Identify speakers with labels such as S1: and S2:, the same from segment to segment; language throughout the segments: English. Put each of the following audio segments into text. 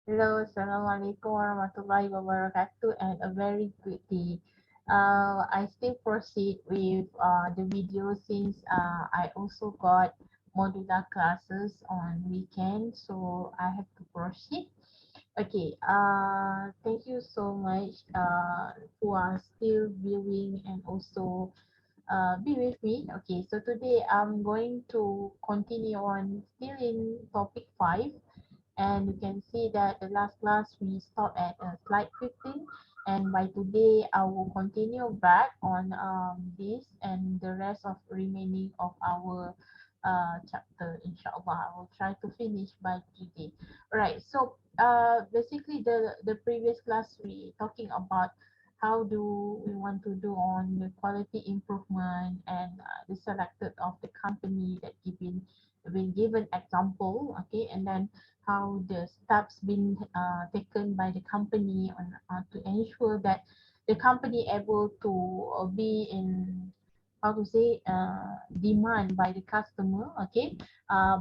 S1: Hello, salamualaikum warahmatullahi wabarakatuh, and a very good day. I still proceed with the video since I also got modular classes on weekend, so I have to proceed. Okay, thank you so much who are still viewing and also be with me. Okay, so today I'm going to continue on still in topic 5, and you can see that the last class we stopped at slide 15, and by today I will continue back on this and the rest of remaining of our chapter. Inshallah, I will try to finish by today. All right, so basically the previous class we talking about how do we want to do on the quality improvement, and the selected of the company that been given example. Okay, and then how the steps been taken by the company on to ensure that the company able to be in, how to say, demand by the customer. Okay,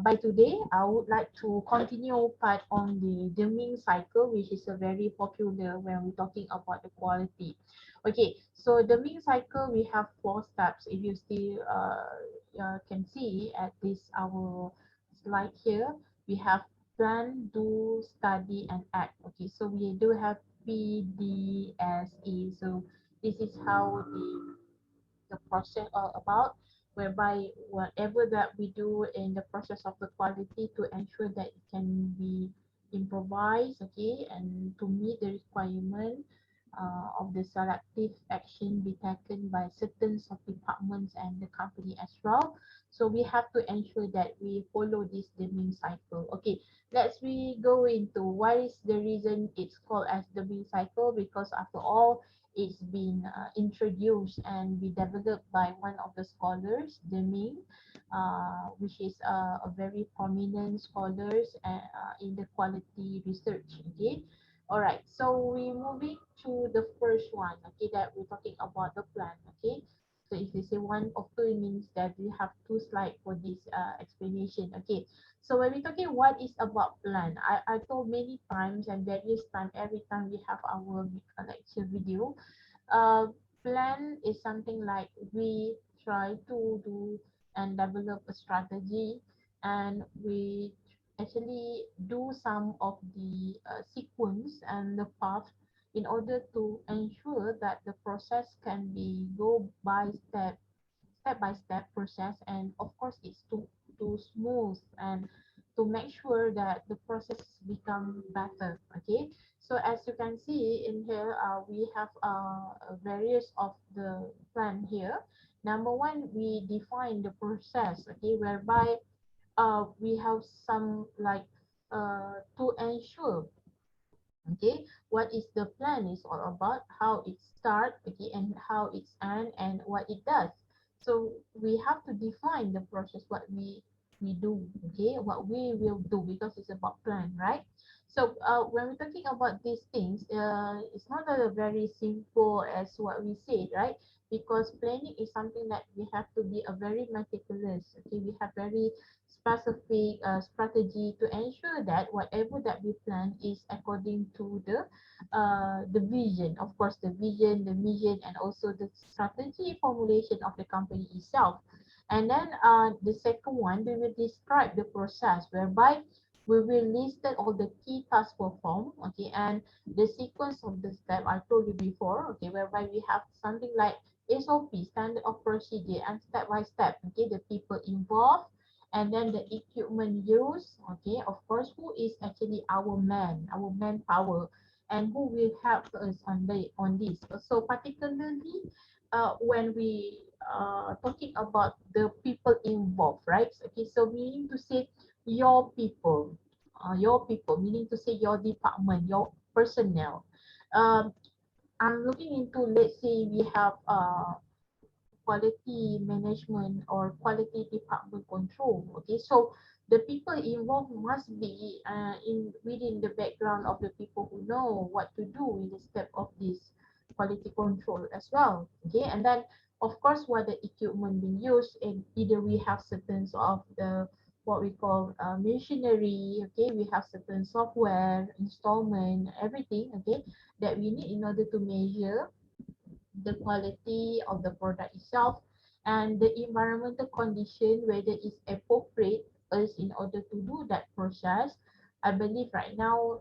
S1: by today I would like to continue part on the Deming cycle, which is a very popular when we're talking about the quality. Okay, so Deming cycle we have 4 steps. If you still can see at this our slide here, we have plan, do, study, and act. Okay, so we do have PDSE. So this is how the process all about, whereby whatever that we do in the process of the quality to ensure that it can be improvised, okay, and to meet the requirement of the selective action be taken by certain of departments and the company as well. So we have to ensure that we follow this dimming cycle. Okay, let's we go into what is the reason it's called as the dimming cycle, because after all it's been introduced and be developed by one of the scholars, Deming, which is a very prominent scholars in the quality research. Okay, all right. So we moving to the first one. Okay, that we're talking about the plan. Okay, so if you say one of two, it means that we have 2 slides for this explanation. Okay, so when we're talking what is about plan, I told many times and various times every time we have our lecture video. uh, Plan is something like we try to do and develop a strategy, and we actually do some of the sequence and the path in order to ensure that the process can be go by step by step process, and of course it's to smooth and to make sure that the process become better. Okay, so as you can see in here, we have various of the plan here. Number one, we define the process, okay, whereby we have some like to ensure, okay, what is the plan is all about, how it start, okay, and how it's end and what it does. So we have to define the process, what we do, okay, what we will do, because it's about plan, right? So when we're talking about these things, it's not a very simple as what we said, right? Because planning is something that we have to be a very meticulous, okay, we have very specific strategy to ensure that whatever that we plan is according to the vision, of course, the vision, the mission, and also the strategy formulation of the company itself. And then the second one, we will describe the process whereby we will list all the key tasks performed, okay, and the sequence of the step I told you before, okay, whereby we have something like SOP, standard of procedure, and step by step, okay, the people involved, and then the equipment used, okay, of course, who is actually our manpower, and who will help us on this. So particularly when we talking about the people involved, right? Okay, so meaning to say your people, meaning to say your department, your personnel. um I'm looking into, let's say we have quality management or quality department control. Okay, so the people involved must be in within the background of the people who know what to do in the step of this quality control as well. Okay, and then of course what the equipment being used, and either we have certain of the what we call machinery. Okay, we have certain software, installment, everything. Okay, that we need in order to measure the quality of the product itself and the environmental condition, whether it's appropriate us in order to do that process. I believe right now,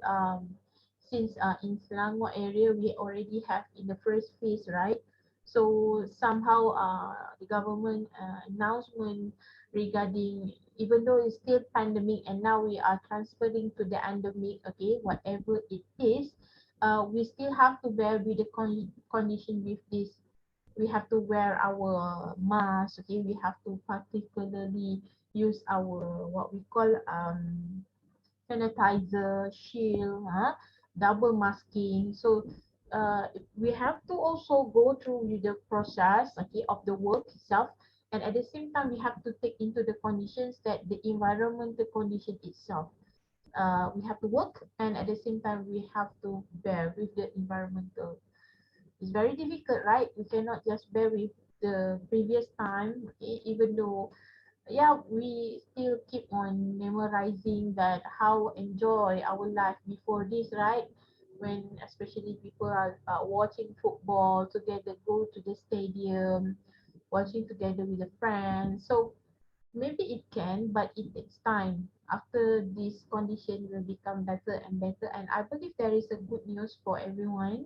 S1: since in Selangor area, we already have in the first phase, right? So somehow the government announcement regarding, even though it's still pandemic and now we are transferring to the endemic, okay, whatever it is, we still have to bear with the condition with this. We have to wear our mask. Okay, we have to particularly use our what we call sanitizer, shield, double masking. So we have to also go through with the process, okay, of the work itself. And at the same time, we have to take into the conditions that the environmental condition itself. We have to work, and at the same time we have to bear with the environmental. It's very difficult, right? We cannot just bear with the previous time, okay? Even though, yeah, we still keep on memorizing that how enjoy our life before this, right? When especially people are watching football together, go to the stadium, watching together with the friends. So maybe it can, but it takes time. After this condition will become better and better, and I believe there is a good news for everyone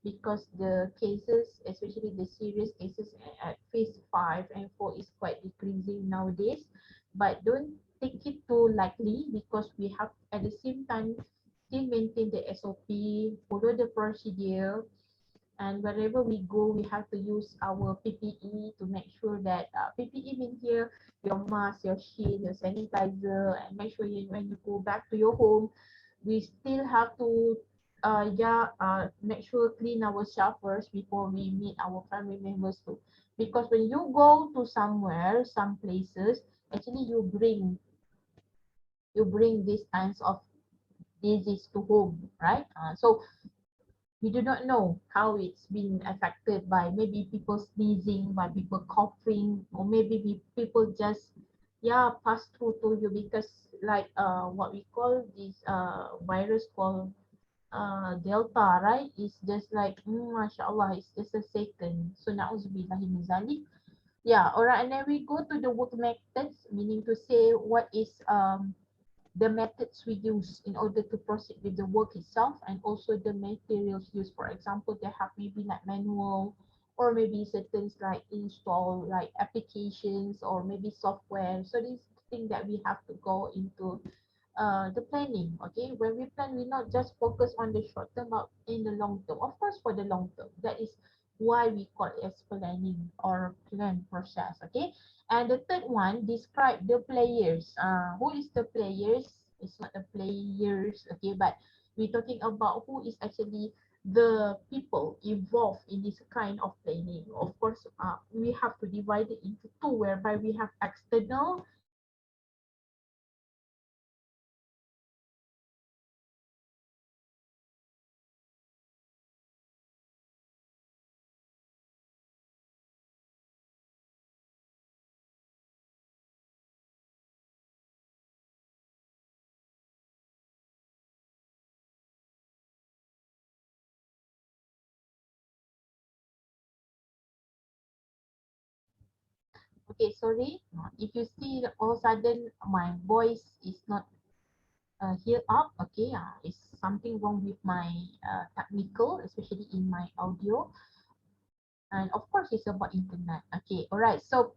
S1: because the cases, especially the serious cases at phase 5 and 4, is quite decreasing nowadays. But don't take it too lightly because we have at the same time still maintain the SOP, follow the procedure, and wherever we go, we have to use our PPE to make sure that PPE means here your mask, your shield, your sanitizer, and make sure you, when you go back to your home, we still have to make sure clean our shelf first before we meet our family members too. Because when you go to somewhere, some places, actually you bring these kinds of disease to home, right? So we do not know how it's been affected by maybe people sneezing, by people coughing, or maybe people just pass through to you because like what we call this virus called Delta, right? It's just like mashallah, it's just a second. So na'uzubillahi min zalik. Yeah, alright, and then we go to the work methods, meaning to say what is the methods we use in order to proceed with the work itself, and also the materials used. For example, they have maybe like manual or maybe certain like install like applications or maybe software. So this thing that we have to go into the planning. Okay, when we plan, we not just focus on the short term but in the long term. Of course, for the long term, that is why we call it as planning or plan process. Okay, and the third one, describe the players. Who is the players? It's not the players, okay, but we're talking about who is actually the people involved in this kind of planning. Of course, we have to divide it into two, whereby we have external. Okay, sorry. If you see all of a sudden my voice is not here up, okay, it's something wrong with my technical, especially in my audio. And of course, it's about internet. Okay, all right. So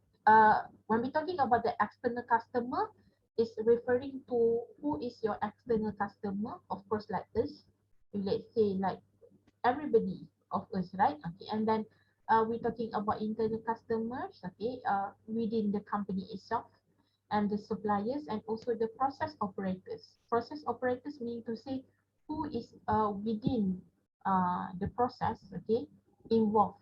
S1: when we're talking about the external customer, it's referring to who is your external customer. Of course, like this. Let's say like everybody of us, right? Okay, and then we're talking about internal customers, okay, within the company itself, and the suppliers, and also the process operators. Process operators meaning to say who is within the process, okay, involved.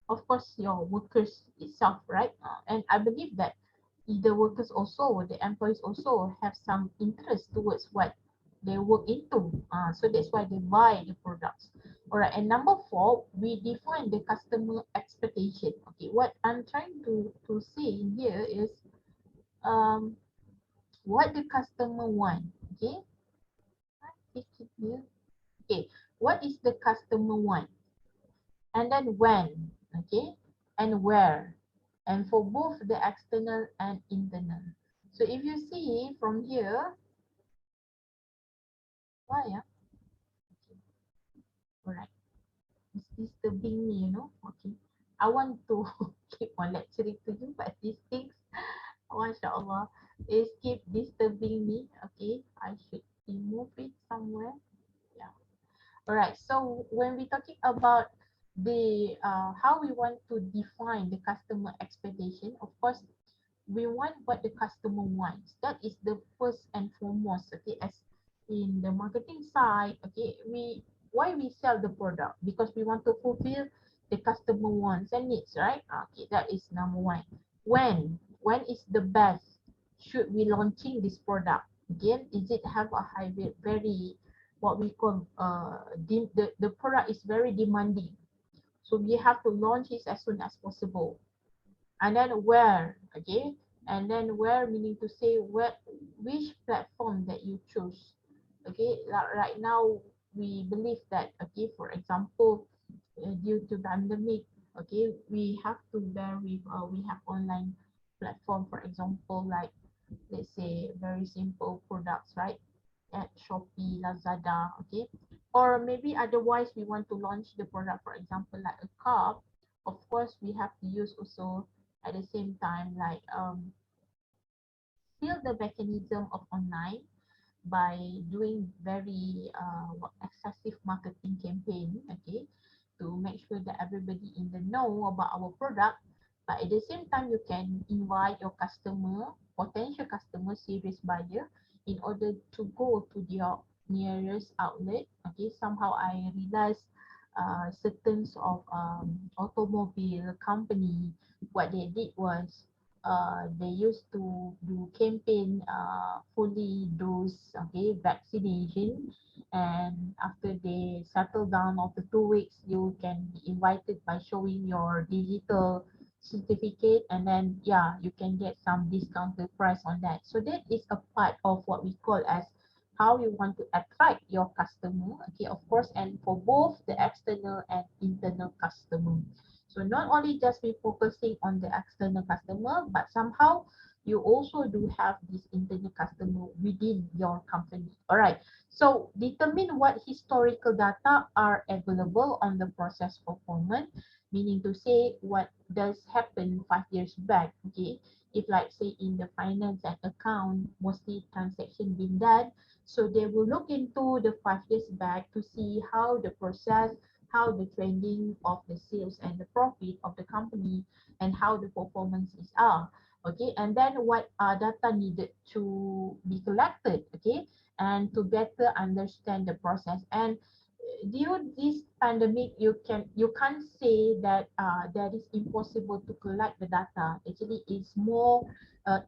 S1: Of course, your workers itself, right? And I believe that the workers also, the employees also have some interest towards what they work into. So that's why they buy the products. All right, and number four, we define the customer expectation. Okay, what I'm trying to say in here is um, what the customer want. Okay, okay, what is the customer want, and then when, okay, and where, and for both the external and internal. So if you see from here, why yeah, all right, it's disturbing me, you know. Okay, I want to keep on lecturing to you, but these things, mashallah, is keep disturbing me. Okay, I should remove it somewhere. Yeah. All right. So when we're talking about the how we want to define the customer expectation, of course, we want what the customer wants. That is the first and foremost. Okay, as in the marketing side, okay, we why we sell the product, because we want to fulfill the customer wants and needs, right? Okay, that is number one. When is the best should we launching this product? Again, is it have a high very what we call the product is very demanding, so we have to launch it as soon as possible. And then where, okay, and then where meaning to say where, which platform that you choose. Okay, right now we believe that, okay, for example, due to pandemic, okay, we have to bear with we have online platform, for example, like let's say very simple products, right, at Shopee, Lazada, okay, or maybe otherwise we want to launch the product, for example, like a cup. Of course, we have to use also at the same time like still the mechanism of online by doing very excessive marketing campaign, okay, to make sure that everybody in the know about our product. But at the same time, you can invite your customer, potential customer, serious buyer, in order to go to your nearest outlet. Okay, somehow I realized certain of automobile company, what they did was they used to do campaign fully dose, okay, vaccination, and after they settle down after 2 weeks, you can be invited by showing your digital certificate, and then yeah, you can get some discounted price on that. So that is a part of what we call as how you want to attract your customer, okay, of course, and for both the external and internal customer. So not only just be focusing on the external customer, but somehow you also do have this internal customer within your company. All right. So determine what historical data are available on the process performance, meaning to say what does happen 5 years back. Okay. If like say in the finance and account, mostly transaction being done. So they will look into the 5 years back to see how the process, how the trending of the sales and the profit of the company, and how the performances are. Okay, and then what are data needed to be collected, okay, and to better understand the process. And due this pandemic, you can't say that that is impossible to collect the data. Actually, it's more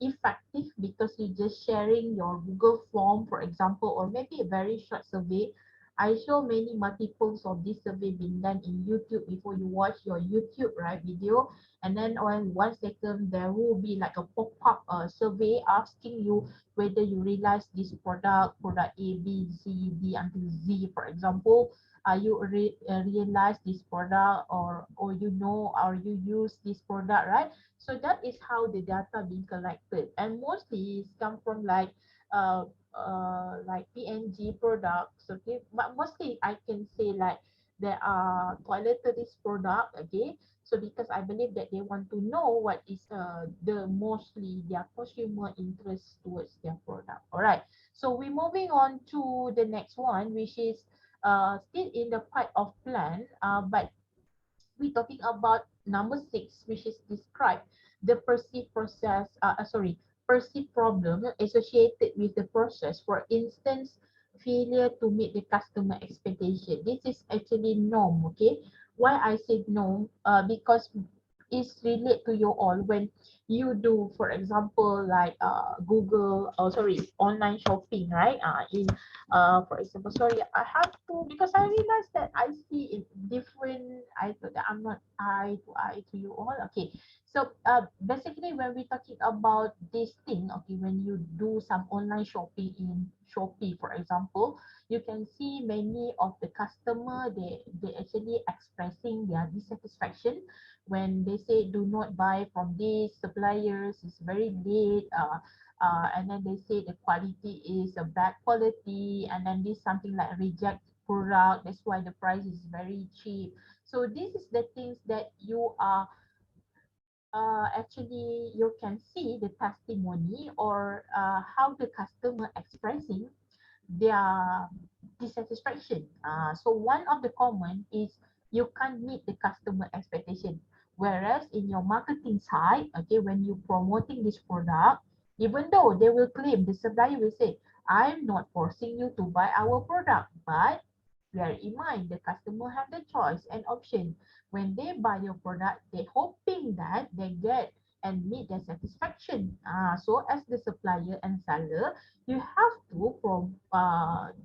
S1: effective because you're just sharing your Google form, for example, or maybe a very short survey. I show many multiples of this survey being done in YouTube before you watch your YouTube right video, and then on 1 second there will be like a pop-up survey asking you whether you realize this product A, B, C, D until Z, for example. You realize this product, or you know, or you use this product, right? So that is how the data being collected, and mostly it's come from like PNG products, okay, but mostly I can say like there are toiletries product, okay. So because I believe that they want to know what is the mostly their consumer interest towards their product. All right, so we're moving on to the next one, which is still in the part of plan, but we're talking about number 6, which is describe the perceived process, perceived problem associated with the process. For instance, failure to meet the customer expectation. This is actually norm, okay? Why I said no? Because it's relate to you all when you do, for example, like Google, oh sorry, online shopping, right? In for example, sorry, I have to, because I realized that I see it different. I thought that I'm not eye to eye to you all. Okay, so basically when we're talking about this thing, okay, when you do some online shopping in Shopee, for example, you can see many of the customer, they actually expressing their dissatisfaction when they say do not buy from these suppliers, it's very late, and then they say the quality is a bad quality, and then this something like reject product, that's why the price is very cheap. So this is the things that you are actually you can see the testimony, or how the customer expressing their dissatisfaction. So one of the common is you can't meet the customer expectation. Whereas in your marketing side, okay, when you promoting this product, even though they will claim, the supplier will say, I'm not forcing you to buy our product, but bear in mind the customer have the choice and option. When they buy your product, they hoping that they get and meet their satisfaction. So as the supplier and seller, you have to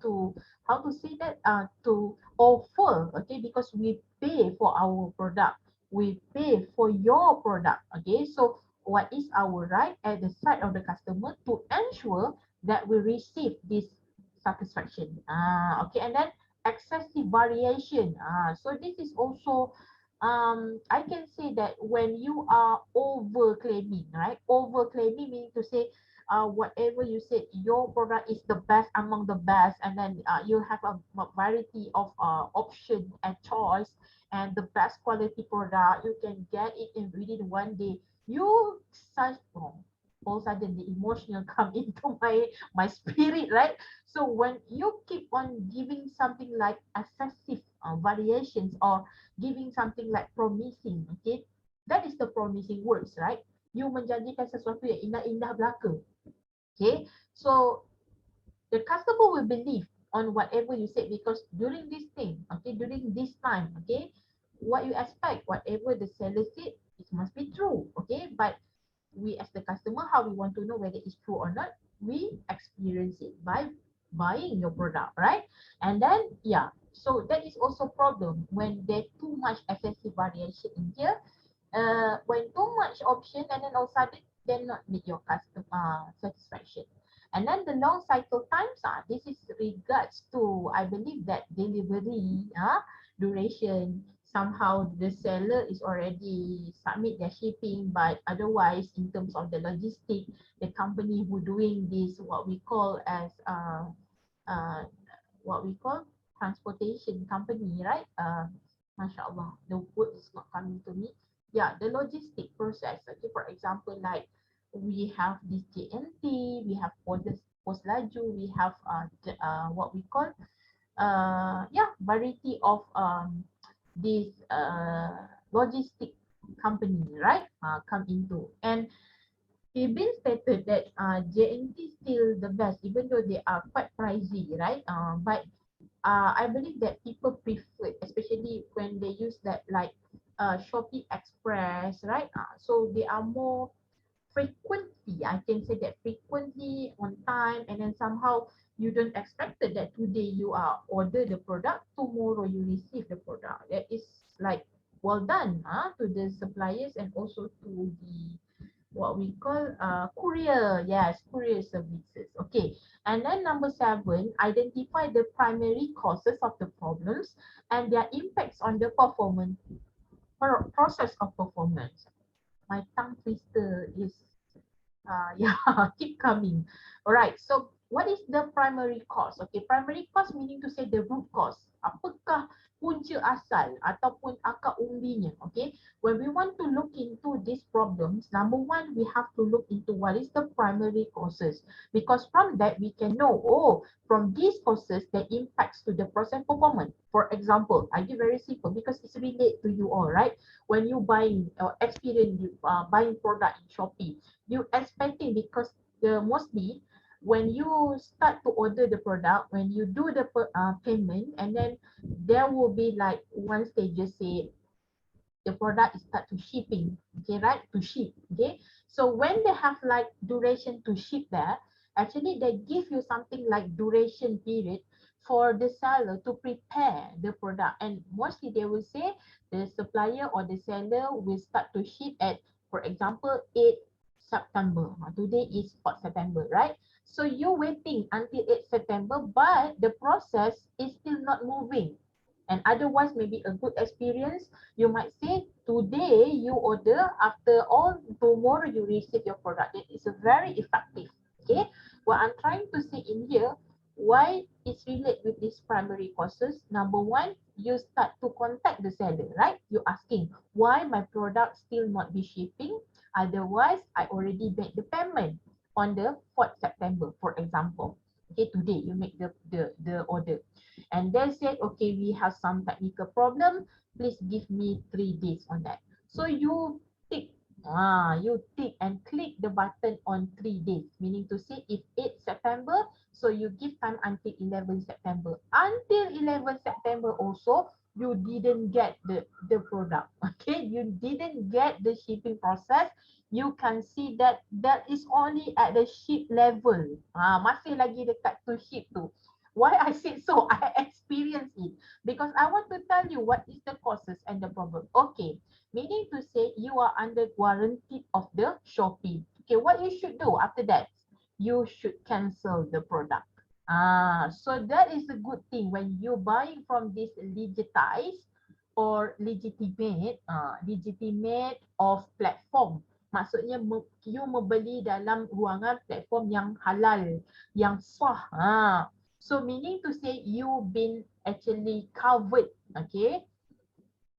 S1: to how to say that, to offer, okay, because we pay for our product, we pay for your product, okay. So what is our right at the side of the customer to ensure that we receive this satisfaction. Okay, and then excessive variation. So this is also, I can say that when you are over claiming, right? Over claiming meaning to say, whatever you said, your product is the best among the best, and then you have a variety of option and choice, and the best quality product, you can get it in within one day. You such, all of a sudden the emotional come into my spirit, right? So when you keep on giving something like excessive variations, or giving something like promising, okay, that is the promising words, right? You menjanjikan sesuatu yang indah-indah belaka. Okay, so the customer will believe on whatever you said, because during this thing, okay, during this time, okay, what you expect, whatever the seller said, it must be true, okay. But we as the customer, how we want to know whether it's true or not? We experience it by buying your product, right? And then yeah, so that is also problem when there's too much excessive variation in here. When too much option, and then all of a sudden they not meet your customer satisfaction. And then the long cycle times, this is regards to, I believe that delivery duration, somehow the seller is already submit their shipping, but otherwise in terms of the logistic, the company who doing this, what we call as uh, what we call transportation company, right? MashaAllah, the word is not coming to me. Yeah, the logistic process. Okay, for example, like we have this JNT, we have post laju, we have what we call yeah, variety of this logistic company, right? Come into, and it's been stated that JNT still the best, even though they are quite pricey, right? But I believe that people prefer, especially when they use that like Shopee Express, right? So they are more frequently, I can say that frequently on time, and then somehow you don't expect it that today you are order the product, tomorrow you receive the product. That is like well done to the suppliers, and also to the what we call courier. Yes, courier services. Okay, and then number 7, identify the primary causes of the problems and their impacts on the performance process of performance. My tongue twister is yeah, keep coming. All right, so what is the primary cause? Okay, primary cause meaning to say the root cause. Apakah punca asal ataupun akar umbinya? Okay, when we want to look into these problems, number 1, we have to look into what is the primary causes, because from that we can know, oh, from these causes that impacts to the process performance. For example, I give very simple because it's relate to you all, right? When you buying or experience buying product in Shopee, you expecting, because the mostly when you start to order the product, when you do the payment, and then there will be like once they just say the product is start to shipping, okay, right, to ship, okay, So when they have like duration to ship there, actually they give you something like duration period for the seller to prepare the product. And mostly they will say the supplier or the seller will start to ship at, for example, 8 September. Today is 4 September, right? So you're waiting until 8 September, but the process is still not moving. And otherwise, maybe a good experience, you might say today you order, after all, tomorrow you receive your product. It is a very effective. Okay, what I'm trying to say in here, why it's related with these primary causes. Number one, you start to contact the seller, right? You're asking why my product still not be shipping. Otherwise, I already made the payment on the 4th September, for example. Okay, today you make the order. And then said, okay, we have some technical problem. Please give me 3 days on that. So tick, you tick and click the button on 3 days, meaning to say if 8 September, so you give time until 11 September. Until 11 September also, you didn't get the product. Okay, you didn't get the shipping process. You can see that that is only at the ship level. Masih lagi dekat to ship tu. Why I said so? I experienced it because I want to tell you what is the causes and the problem. Okay, meaning to say you are under warranty of the Shopee. Okay, what you should do after that? You should cancel the product. So that is a good thing when you buying from this legitized or legitimate of platform. Maksudnya you membeli dalam ruangan platform yang halal, yang sah. So meaning to say you've been actually covered, okay,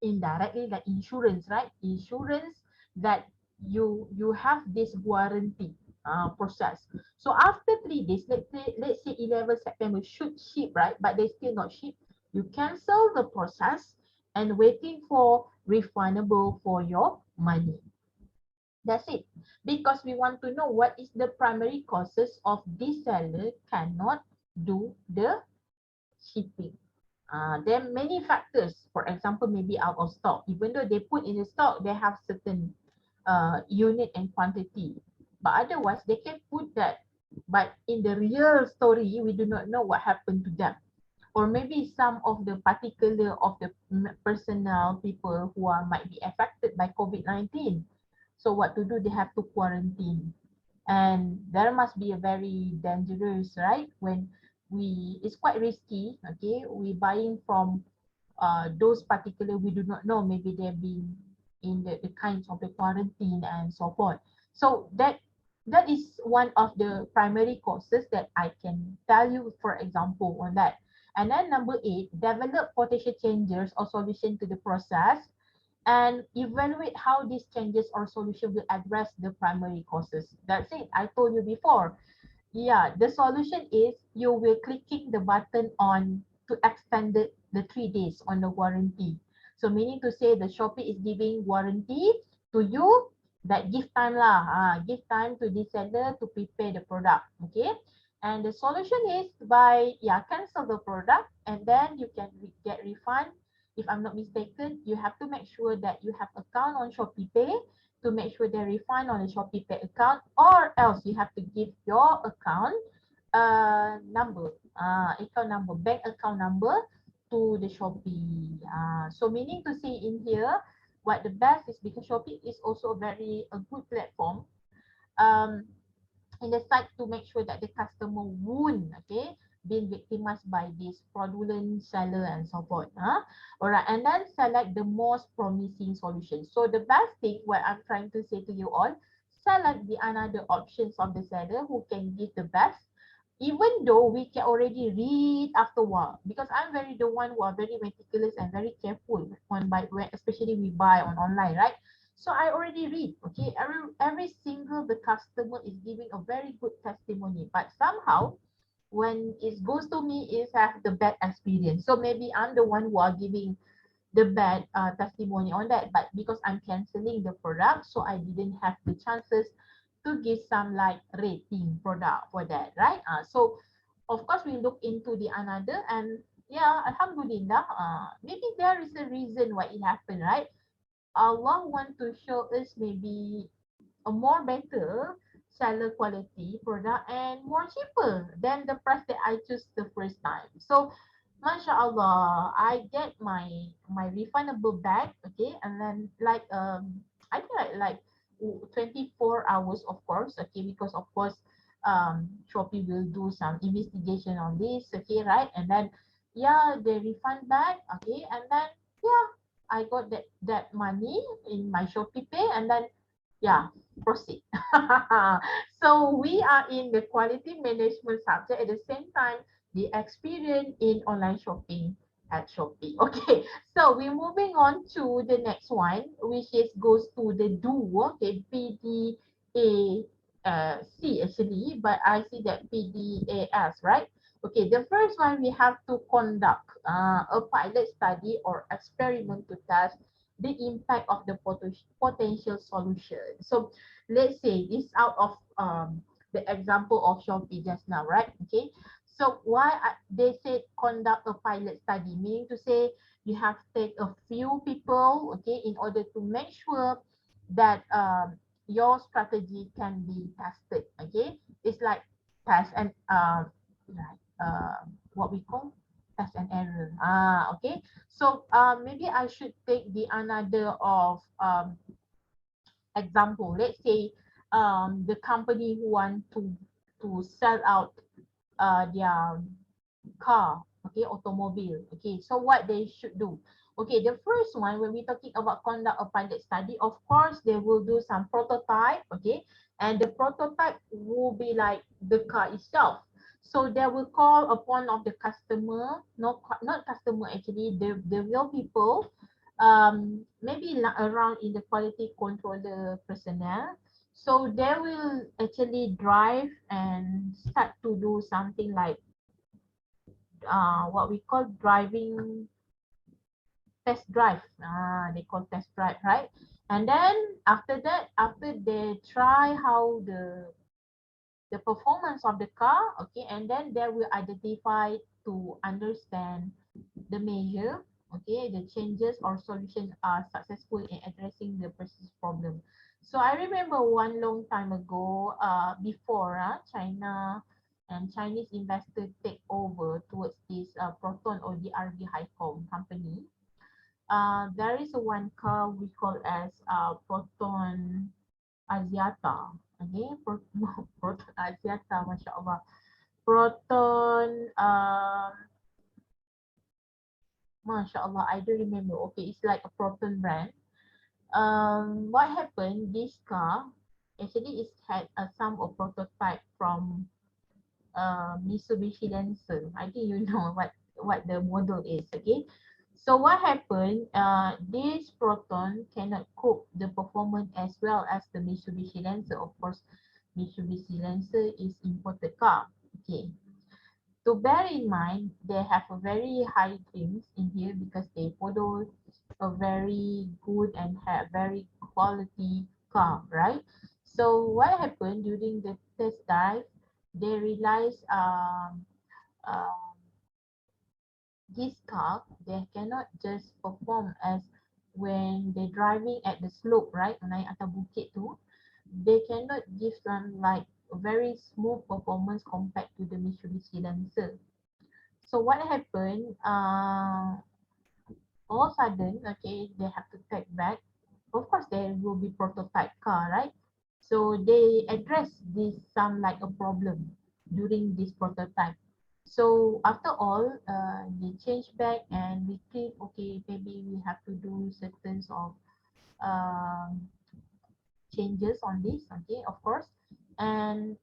S1: indirectly, like insurance, right? Insurance that you have this warranty process. So after 3 days, let's say 11 September should ship, right? But they still not ship. You cancel the process and waiting for refundable for your money. That's it. Because we want to know what is the primary causes of this seller cannot do the shipping. There are many factors. For example, maybe out of stock. Even though they put in the stock, they have certain unit and quantity. But otherwise, they can put that. But in the real story, we do not know what happened to them. Or maybe some of the particular of the personnel people who might be affected by COVID-19. So what to do? They have to quarantine. And there must be a very dangerous, right? When it's quite risky, okay? We buying from those particular, we do not know, maybe they've been in the kinds of the quarantine and so forth. So that is one of the primary causes that I can tell you, for example, on that. And then number 8, develop potential changes or solution to the process and evaluate how these changes or solution will address the primary causes. That's it. I told you before. Yeah, the solution is you will clicking the button on to extend the 3 days on the warranty. So meaning to say the Shopee is giving warranty to you, that give time lah. Give time to the seller to prepare the product. Okay. And the solution is by cancel the product and then you can get refund. If I'm not mistaken, you have to make sure that you have account on Shopee Pay to make sure they refund on the Shopee Pay account, or else you have to give your account number, bank account number to the Shopee. So meaning to say in here, what the best is, because Shopee is also a good platform in the site to make sure that the customer won't being victimized by this fraudulent seller and so forth. Alright, and then select the most promising solution. So the best thing, what I'm trying to say to you all, select the another options of the seller who can give the best, even though we can already read after a while, because I'm the one who are very meticulous and very careful on especially we buy on online, right? So I already read, okay, every single the customer is giving a very good testimony, but somehow when it goes to me is have the bad experience. So maybe I'm the one who are giving the bad testimony on that, but because I'm canceling the product, so I didn't have the chances to give some like rating product for that, right? So of course we look into the another, and alhamdulillah, maybe there is a reason why it happened, right? Allah want to show us maybe a more better seller quality product and more cheaper than the price that I choose the first time. So Masya Allah, I get my refundable back, okay, and then like I think like 24 hours, of course, okay, because of course Shopee will do some investigation on this, okay, right, and then yeah, they refund back, okay, and then yeah, I got that money in my Shopee Pay, and then yeah, proceed. So we are in the quality management subject at the same time the experience in online shopping at Shopee. Okay, so we're moving on to the next one, which is goes to the do. Okay, PDA C actually, but I see that PDAS, right? Okay, the first one we have to conduct a pilot study or experiment to test the impact of the potential solution. So let's say this out of the example of Shopee just now, right? Okay. So why they said conduct a pilot study, meaning to say you have to take a few people, okay, in order to make sure that your strategy can be tested. Okay, it's like test and like what we call test and error. Okay. So maybe I should take the another of example. Let's say the company who want to sell out their car, okay, automobile. Okay, so what they should do? Okay, the first one, when we're talking about conduct a pilot study, of course, they will do some prototype, okay, and the prototype will be like the car itself. So they will call upon of the customer, not customer actually, the real people, maybe around in the quality controller personnel. So they will actually drive and start to do something like what we call driving test drive. They call test drive, right? And then after that, after they try how the performance of the car, okay, and then they will identify to understand the measure, okay, the changes or solutions are successful in addressing the persistent problem. So I remember one long time ago, before China and Chinese investors take over towards this Proton or DRB Highcom company. There is one car we call as Proton Asiata. Okay, Proton Asiata, Masya Allah. Proton, Masya Allah, I don't remember. Okay, it's like a Proton brand. What happened? This car actually it had some of prototype from Mitsubishi Lancer. I think you know what the model is. Okay, so what happened? This Proton cannot cope the performance as well as the Mitsubishi Lancer. Of course, Mitsubishi Lancer is imported car. Okay, to bear in mind, they have a very high claims in here because they follow a very good and have very quality car, right? So what happened during the test drive? They realized this car they cannot just perform as when they're driving at the slope, right? Naik atas bukit tu, they cannot give them like a very smooth performance compared to the Mitsubishi Lancer. So what happened? All of a sudden, okay, they have to take back. Of course, there will be prototype car, right? So they address this some like a problem during this prototype. So after all, they change back and we think, okay, maybe we have to do certain of um, changes on this, okay, of course. And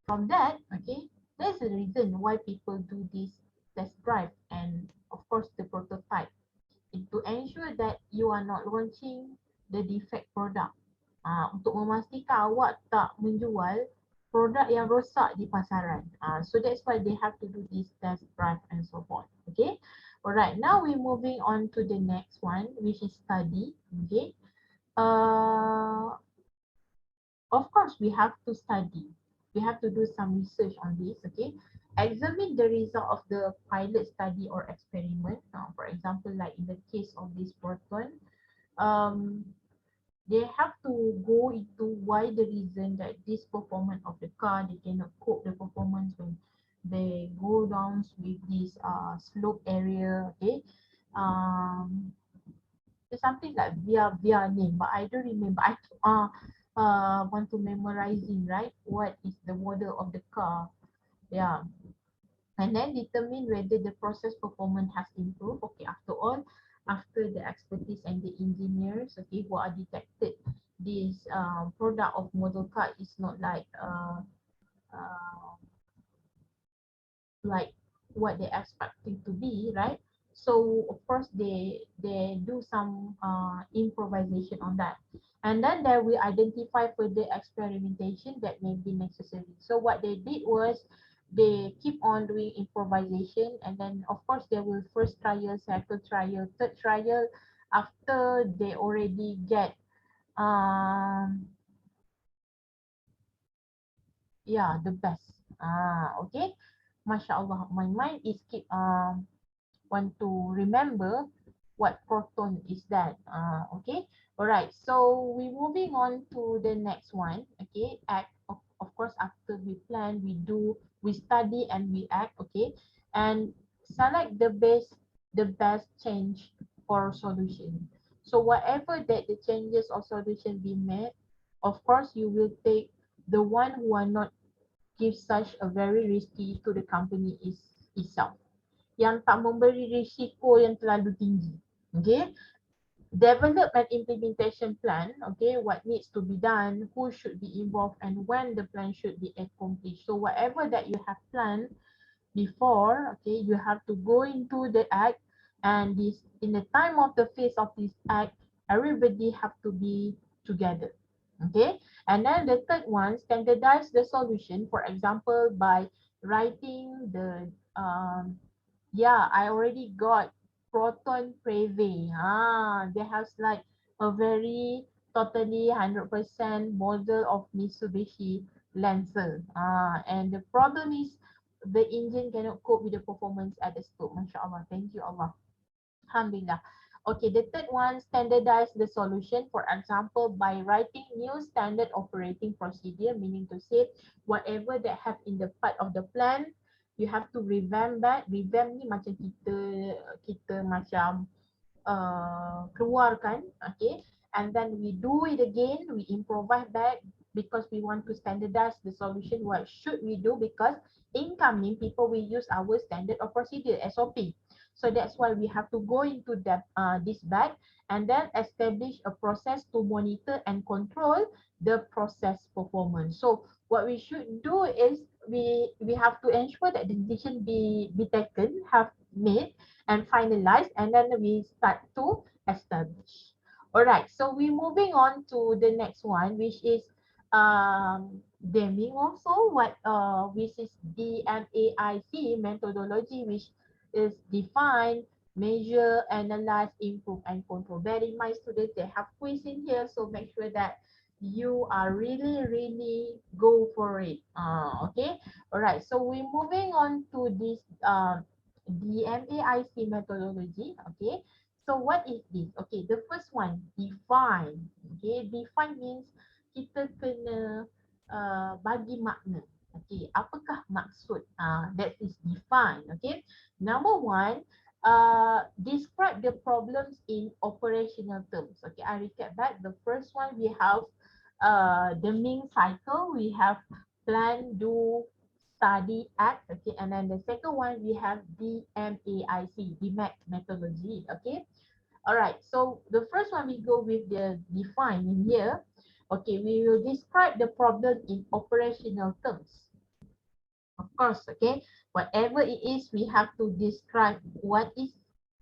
S1: from that, okay, there's a reason why people do this test drive and of course the prototype to ensure that you are not launching the defect product. Untuk memastikan awak tak menjual produk yang rosak di pasaran. So that's why they have to do this test drive and so forth. Okay. Alright, now we're moving on to the next one, which is study. Okay. Uh, of course, we have to study. We have to do some research on this. Okay. Examine the result of the pilot study or experiment. For example, like in the case of this proton, um, they have to go into why the reason that this performance of the car, they cannot cope the performance when they go down with this slope area. Okay, um there's something like via name, but I don't remember. I want to memorizing, right, what is the model of the car. Yeah, and then determine whether the process performance has improved. Okay, after all, after the expertise and the engineers, okay, who are detected this product of model car is not uh, like what they expecting to be, right? So of course they do some improvisation on that, and then they will identify further experimentation that may be necessary. So what they did was they keep on doing improvisation, and then of course they will first trial, second trial, third trial, after they already get um yeah, the best. Okay, Masya Allah, my mind is keep want to remember what proton is that. Okay, all right, so we moving on to the next one. Okay, act. Of course, after we plan, we study and we act. Okay, and select the best change or solution. So whatever that the changes or solution be made, of course you will take the one who are not give such a very risky to the company is itself, yang tak memberi risiko yang terlalu tinggi. Okay, develop an implementation plan. Okay, what needs to be done, who should be involved, and when the plan should be accomplished. So whatever that you have planned before, okay, you have to go into the act, and this in the time of the phase of this act, everybody have to be together. Okay, and then the third one, standardize the solution, for example by writing the yeah, I already got proton preve. They has like a very totally 100% model of Mitsubishi Lancer. And the problem is the engine cannot cope with the performance at the slope. Masya Allah. Thank you Allah. Alhamdulillah. Okay, the third one, standardize the solution. For example, by writing new standard operating procedure, meaning to say whatever that have in the part of the plan, you have to revamp that. Revamp ni macam kita macam keluarkan, okay, and then we do it again, we improvise back because we want to standardize the solution. What should we do? Because incoming people will use our standard of procedure, SOP. So that's why we have to go into that this back, and then establish a process to monitor and control the process performance. So what we should do is we have to ensure that the decision be taken, have made and finalized, and then we start to establish. All right, so we're moving on to the next one, which is Deming also, which is DMAIC methodology, which is define, measure, analyze, improve, and control. Bear in mind, students, they have quiz in here, so make sure that you are really go for it. Okay, all right. So we're moving on to this DMAIC methodology. Okay, so what is this? Okay, the first one, define. Okay, define means kita kena bagi makna. Okay, apakah maksud? That is define. Okay, number one, describe the problems in operational terms. Okay, I recap back. The first one, we have the main cycle. We have plan, do, study, act. Okay, and then the second one, we have DMAIC, DMAIC methodology. Okay, all right. So the first one, we go with the define in here. Okay, we will describe the problem in operational terms. Of course, okay, whatever it is, we have to describe what is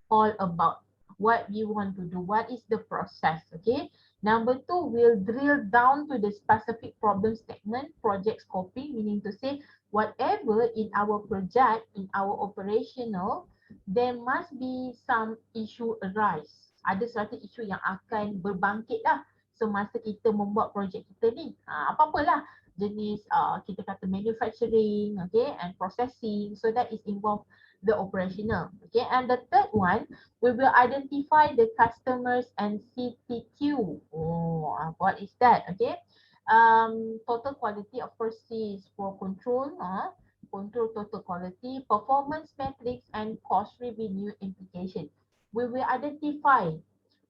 S1: all about, what we want to do, what is the process. Okay, number two, we'll drill down to the specific problem statement, project scoping, meaning to say whatever in our project, in our operational, there must be some issue arise. Ada suatu isu yang akan berbangkit lah semasa kita membuat projek kita ni. Apa-apalah, jenis kita kata manufacturing, okay, and processing. So that is involved the operational. Okay, and the third one, we will identify the customers and CTQ. Oh, what is that? Okay, total quality, of course, C is for control. Control total quality, performance metrics, and cost revenue implication. We will identify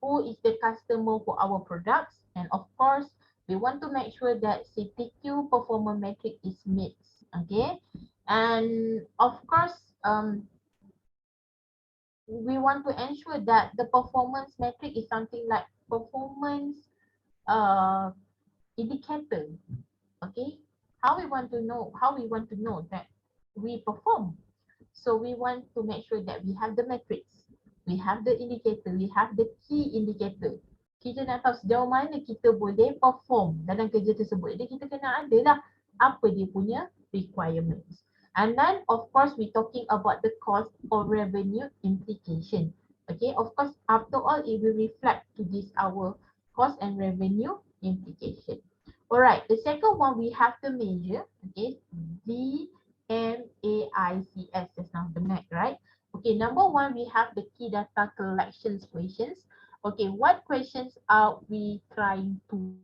S1: who is the customer for our products, and of course, we want to make sure that CTQ performance metric is met. Okay, and of course, we want to ensure that the performance metric is something like performance uh, indicator. Okay, how we want to know that we perform. So we want to make sure that we have the metrics, we have the indicator, we have the key indicator. Kita nak tahu sejauh mana kita boleh perform dalam kerja tersebut. Jadi kita kena ada lah apa dia punya requirements. And then of course we talking about the cost or revenue implication. Okay, of course after all it will reflect to this our cost and revenue implication. Alright, the second one we have the measure, okay, DMAICS, that's now the MAC, right? Okay, number one, we have the key data collections questions. Okay, what questions are we trying to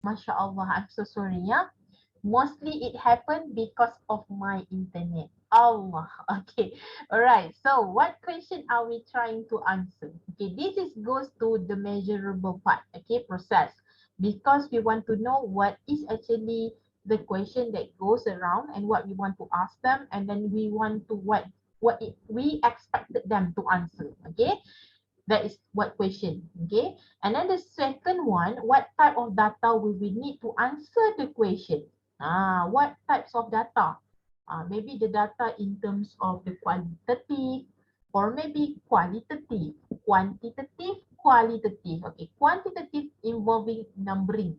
S1: Masya Allah, I'm so sorry, yeah. Mostly it happened because of my internet. Allah. Okay. All right. So what question are we trying to answer? Okay. This is goes to the measurable part. Okay. Process. Because we want to know what is actually the question that goes around and what we want to ask them. And then we want to we expected them to answer. Okay. That is what question. Okay. And then the second one, what type of data will we need to answer the question? What types of data? Maybe the data in terms of the quantitative or maybe qualitative, quantitative, qualitative. Okay, quantitative involving numbering.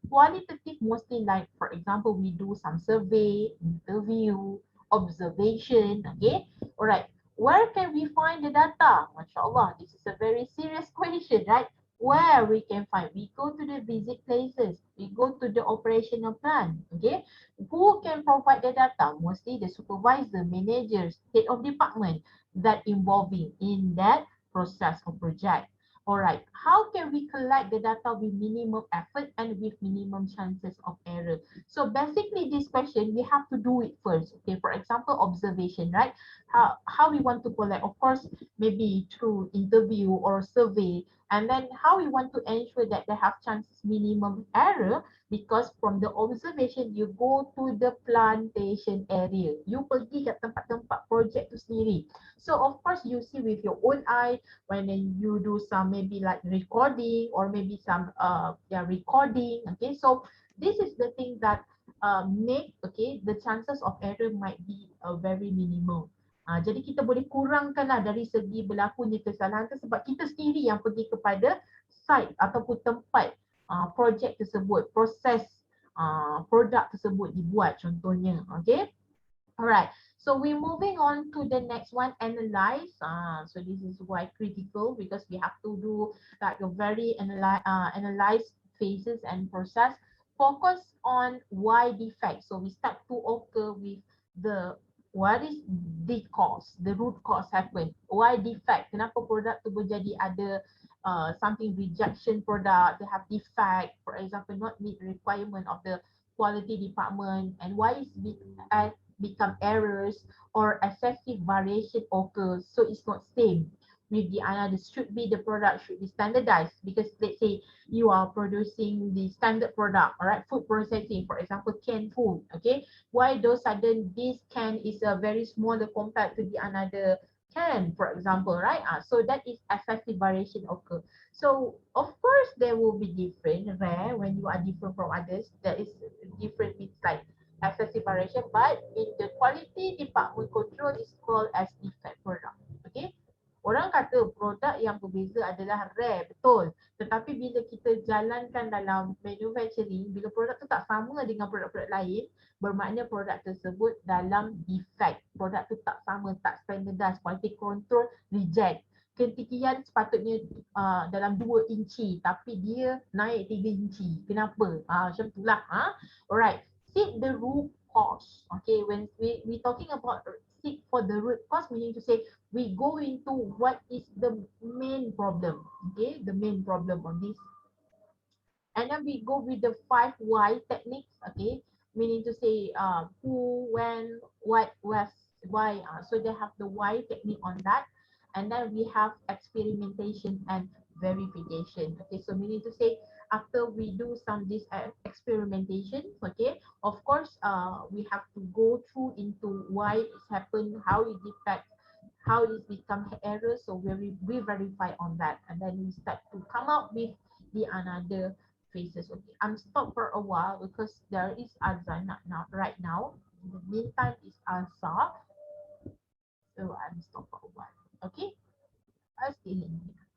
S1: Qualitative mostly like, for example, we do some survey, interview, observation. Okay, all right. Where can we find the data? MashaAllah, this is a very serious question, right? Where we can find? We go to the visit places. We go to the operational plan. Okay, who can provide the data? Mostly the supervisor, managers, head of department that involving in that process or project. All right, how can we collect the data with minimum effort and with minimum chances of error? So basically this question, we have to do it first. Okay, for example, observation, right? How we want to collect, of course, maybe through interview or survey. And then how we want to ensure that they have chances minimum error, because from the observation, you go to the plantation area. You pergi kat tempat-tempat project tu sendiri. So of course, you see with your own eye, when you do some maybe like recording or maybe some recording. Okay, so this is the thing that make, okay, the chances of error might be very minimal. Jadi kita boleh kurangkanlah dari segi berlakunya kesalahan sebab kita sendiri yang pergi kepada site ataupun tempat projek tersebut, proses produk tersebut dibuat contohnya. Okay. Alright, so we're moving on to the next one, analyze. So this is quite critical because we have to do like a very analyze phases and process. Focus on why defect. So we start to occur with the what is the cause, the root cause happen. Why defect? Kenapa produk tu menjadi ada something rejection product, they have defect, for example, not meet requirement of the quality department, and why is it become errors or excessive variation occurs, so it's not same with the another. Should be the product should be standardized, because let's say you are producing the standard product, all right, food processing, for example, canned food. Okay, why those sudden this can is a very small compared to the another can, for example, right? So that is excessive variation occur. So of course there will be different rare when you are different from others. That is different means like excessive variation, but in the quality department control is called as defect product. Okay, Orang kata produk yang berbeza adalah rare, betul. Tetapi bila kita jalankan dalam manufacturing, bila produk tu tak sama dengan produk-produk lain, bermakna produk tersebut dalam defect. Produk tu tak sama, tak standardized, quality control reject. Ketinggian sepatutnya dalam 2 inci tapi dia naik 3 inci. Kenapa? Macam itulah. Alright. Seek the root cause. Okay, when we talking about seek for the root cause, meaning to say we go into what is the main problem. Okay, the main problem on this. And then we go with the 5 why techniques. Okay, meaning to say who, when, what, where, why. So they have the why technique on that. And then we have experimentation and verification. Okay, so meaning to say after we do some this experimentation, okay, of course we have to go through into why it's happened, how it affects, how it become error. So we verify on that, and then we start to come up with the another phases. Okay, I'm stopped for a while because there is azan now right now. In the meantime is asar, so I'm stopped for a while. Okay, I'll stay in here.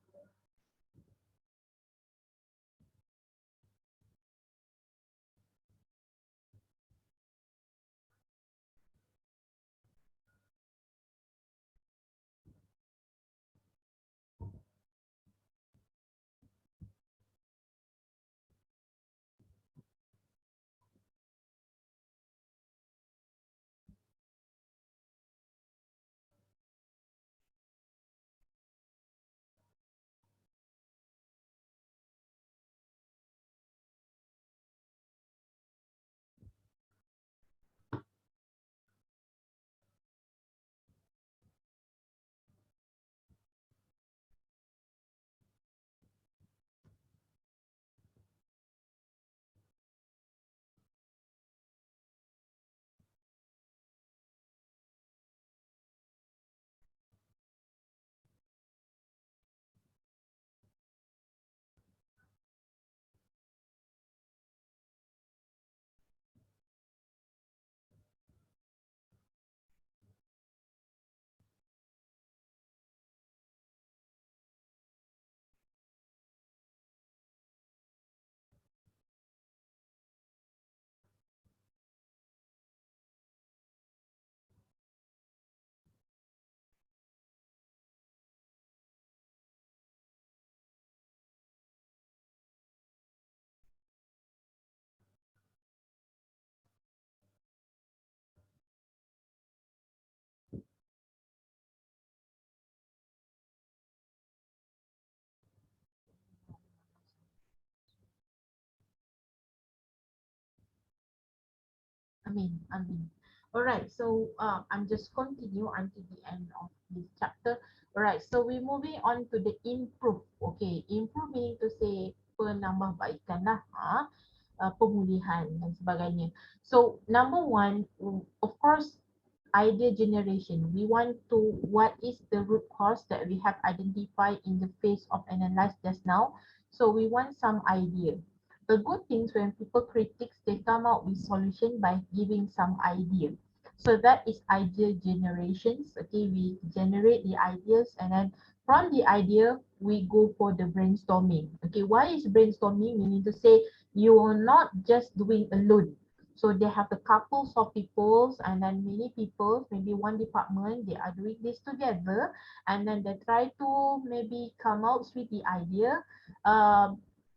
S1: I mean. All right, so I'm just continue until the end of this chapter. All right, so we're moving on to the improve. Okay, improve meaning to say penambahbaikan lah, pemulihan dan sebagainya. So number one, of course, idea generation. We want to what is the root cause that we have identified in the phase of analyze just now. So we want some idea. The good things when people critics, they come out with solution by giving some idea. So that is idea generations. Okay, we generate the ideas and then from the idea, we go for the brainstorming. Okay, why is brainstorming? Meaning to say you are not just doing alone. So they have a couples of people and then many people, maybe one department, they are doing this together and then they try to maybe come out with the idea.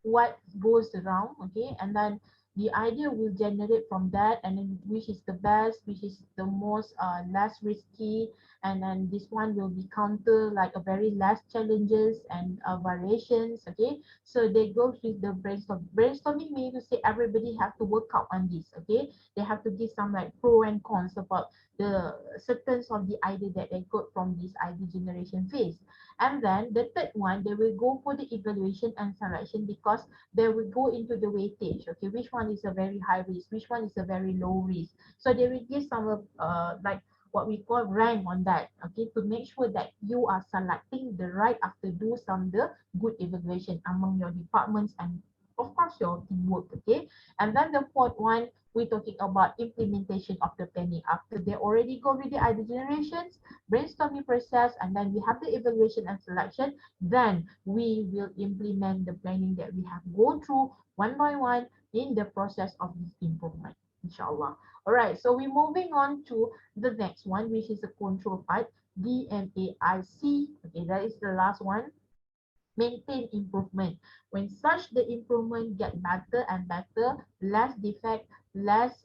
S1: What goes around, okay, and then the idea will generate from that and then which is the best, which is the most less risky, and then this one will be counter like a very less challenges and variations. Okay, so they go with the brainstorming meaning to say everybody have to work out on this. Okay, they have to give some like pro and cons about the certain of the idea that they got from this idea generation phase. And then the third one, they will go for the evaluation and selection because they will go into the weightage. Okay, which one is a very high risk, which one is a very low risk. So they will give some of like what we call rank on that. Okay, to make sure that you are selecting the right after do some the good evaluation among your departments and of course, your teamwork, okay? And then the fourth one, we're talking about implementation of the planning. After they already go with the idea generations, brainstorming process, and then we have the evaluation and selection, then we will implement the planning that we have go through one by one in the process of this improvement, inshallah. All right, so we're moving on to the next one, which is the control part, DMAIC. Okay, that is the last one. Maintain improvement. When such the improvement get better and better, less defect, less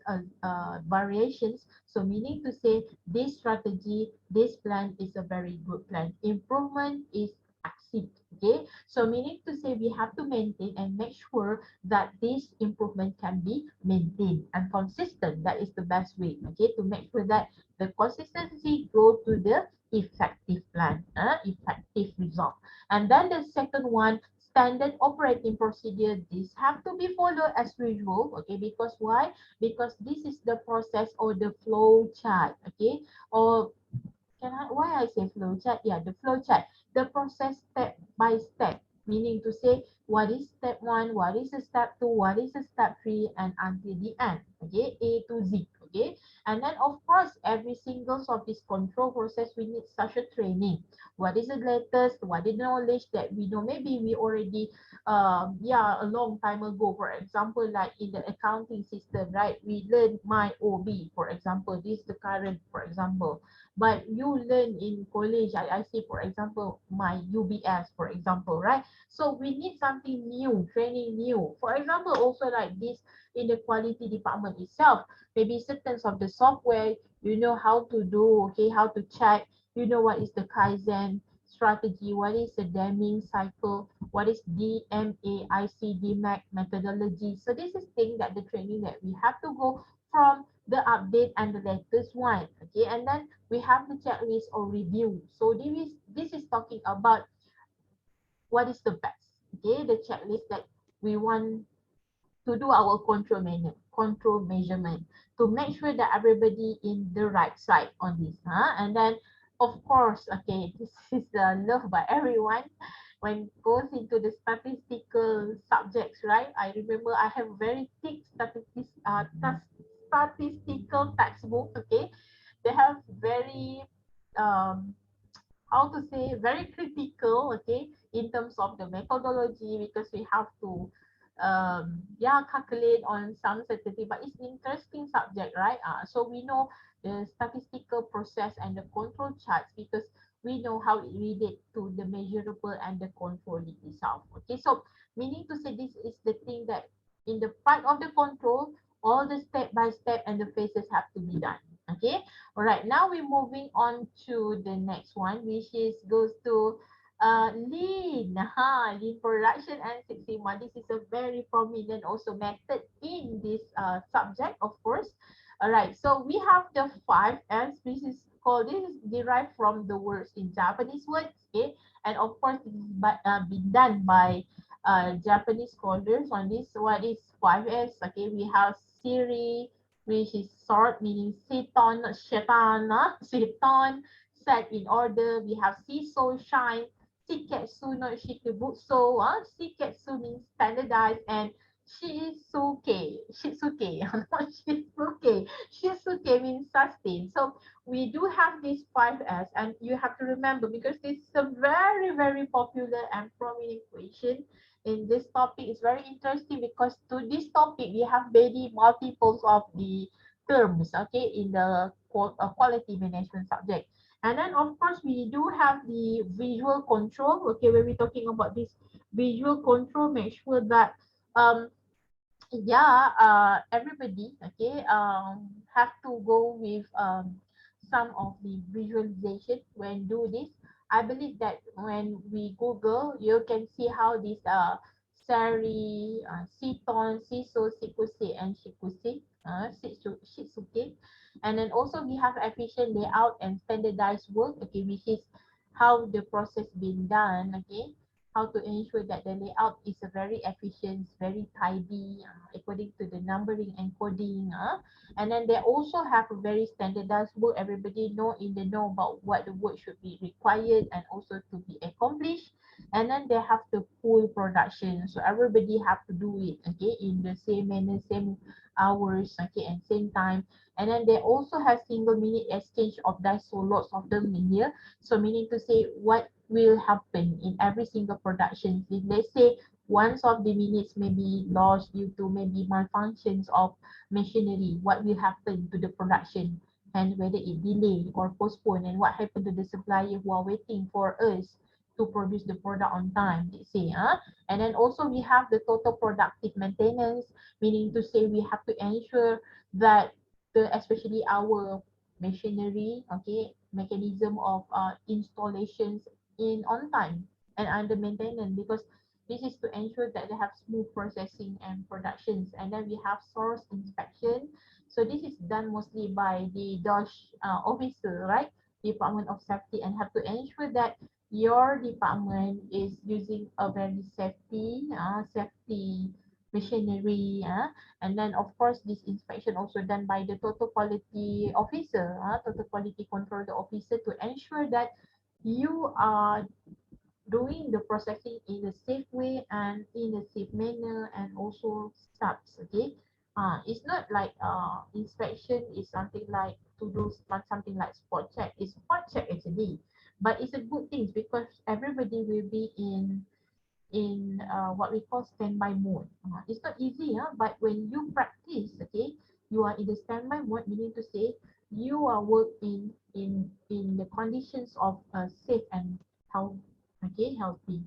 S1: variations. So meaning to say this strategy, this plan is a very good plan. Improvement is exceed. Okay, so meaning to say we have to maintain and make sure that this improvement can be maintained and consistent. That is the best way. Okay, to make sure that the consistency go to the effective plan, effective result. And then the second one, standard operating procedure. These have to be followed as usual. Okay, because why? Because this is the process or the flow chart. Okay, or why I say flow chart? Yeah, the flow chart. The process step by step. Meaning to say, what is step one, what is the step two, what is the step three, and until the end. Okay, A to Z. Okay, and then of course, every single of this control process, we need such a training. What is the latest? What is the knowledge that we know? Maybe we already, yeah, a long time ago. For example, like in the accounting system, right? We learned my OB, for example. This is the current, for example. But you learn in college, I say, for example, my UBS, for example, right? So we need something new, training new. For example, also like this in the quality department itself, maybe certain of the software, you know how to do, okay, how to check, you know what is the Kaizen strategy, what is the Deming cycle, what is DMAIC, DMAC methodology. So this is thing that the training that we have to go from the update and the latest one. Okay, and then we have the checklist or review. So this is talking about what is the best. Okay, the checklist that we want to do our control measurement to make sure that everybody in the right side on this. And then of course, okay, this is loved by everyone when it goes into the statistical subjects, right? I remember I have very thick statistical textbook. Okay, they have very um how to say, very critical, okay, in terms of the methodology, because we have to yeah, calculate on some certainty, but it's an interesting subject, right? So we know the statistical process and the control charts, because we know how it relate to the measurable and the control itself. Okay, so meaning to say, this is the thing that in the part of the control, all the step by step and the phases have to be done. Okay, all right, now we're moving on to the next one, which is goes to lean. Lean production and Six Sigma. This is a very prominent also method in this subject, of course. All right, so we have the 5S, which is called, this is derived from the words in Japanese words, okay? And of course, this is been done by Japanese scholars on this. What is 5S? Okay, we have Siri, which is sort, meaning seton, not shetan, seton, set in order. We have siso, shine, shiketsu, not shikibutsu, shiketsu means standardized, and shitsuke, not shitsuke, shitsuke means sustain. So we do have these 5S, and you have to remember, because this is a very, very popular and prominent question in this topic. Is very interesting, because to this topic we have many multiples of the terms, okay, in the quality management subject. And then of course we do have the visual control. Okay, when we're talking about this visual control, make sure that yeah, everybody, okay, have to go with some of the visualization when do this. I believe that when we Google, you can see how this Sari, Siton, Siso, Sikuse, and Shikuse, Shitsuke. And then also we have efficient layout and standardized work, okay, which is how the process been done, okay, how to ensure that the layout is a very efficient, very tidy, according to the numbering and coding. And then they also have a very standardized work. Everybody know in the know about what the work should be required and also to be accomplished. and then they have the full production, so everybody have to do it, okay, in the same manner, same hours, okay, and same time. And then they also have single minute exchange of dice, so lots of them in here. So meaning to say what will happen in every single production. If let's say one of the minutes may be lost due to maybe malfunctions of machinery, what will happen to the production, and whether it delay or postpone, and what happened to the supplier who are waiting for us to produce the product on time, let's say. And then also we have the total productive maintenance, meaning to say we have to ensure that especially our machinery, okay, mechanism of installations in on time and under maintenance, because this is to ensure that they have smooth processing and productions. And then we have source inspection. So this is done mostly by the DOSH officer, right? Department of Safety, and have to ensure that your department is using a very safety machinery. And then of course this inspection also done by the total quality officer, total quality control officer, to ensure that you are doing the processing in a safe way and in a safe manner, and also stops, okay. It's not like inspection is something like to do something like spot check. It's spot check actually, but it's a good thing because everybody will be in what we call standby mode. It's not easy, but when you practice, okay, you are in the standby mode, meaning to say you are working in the conditions of safe and health, okay, healthy.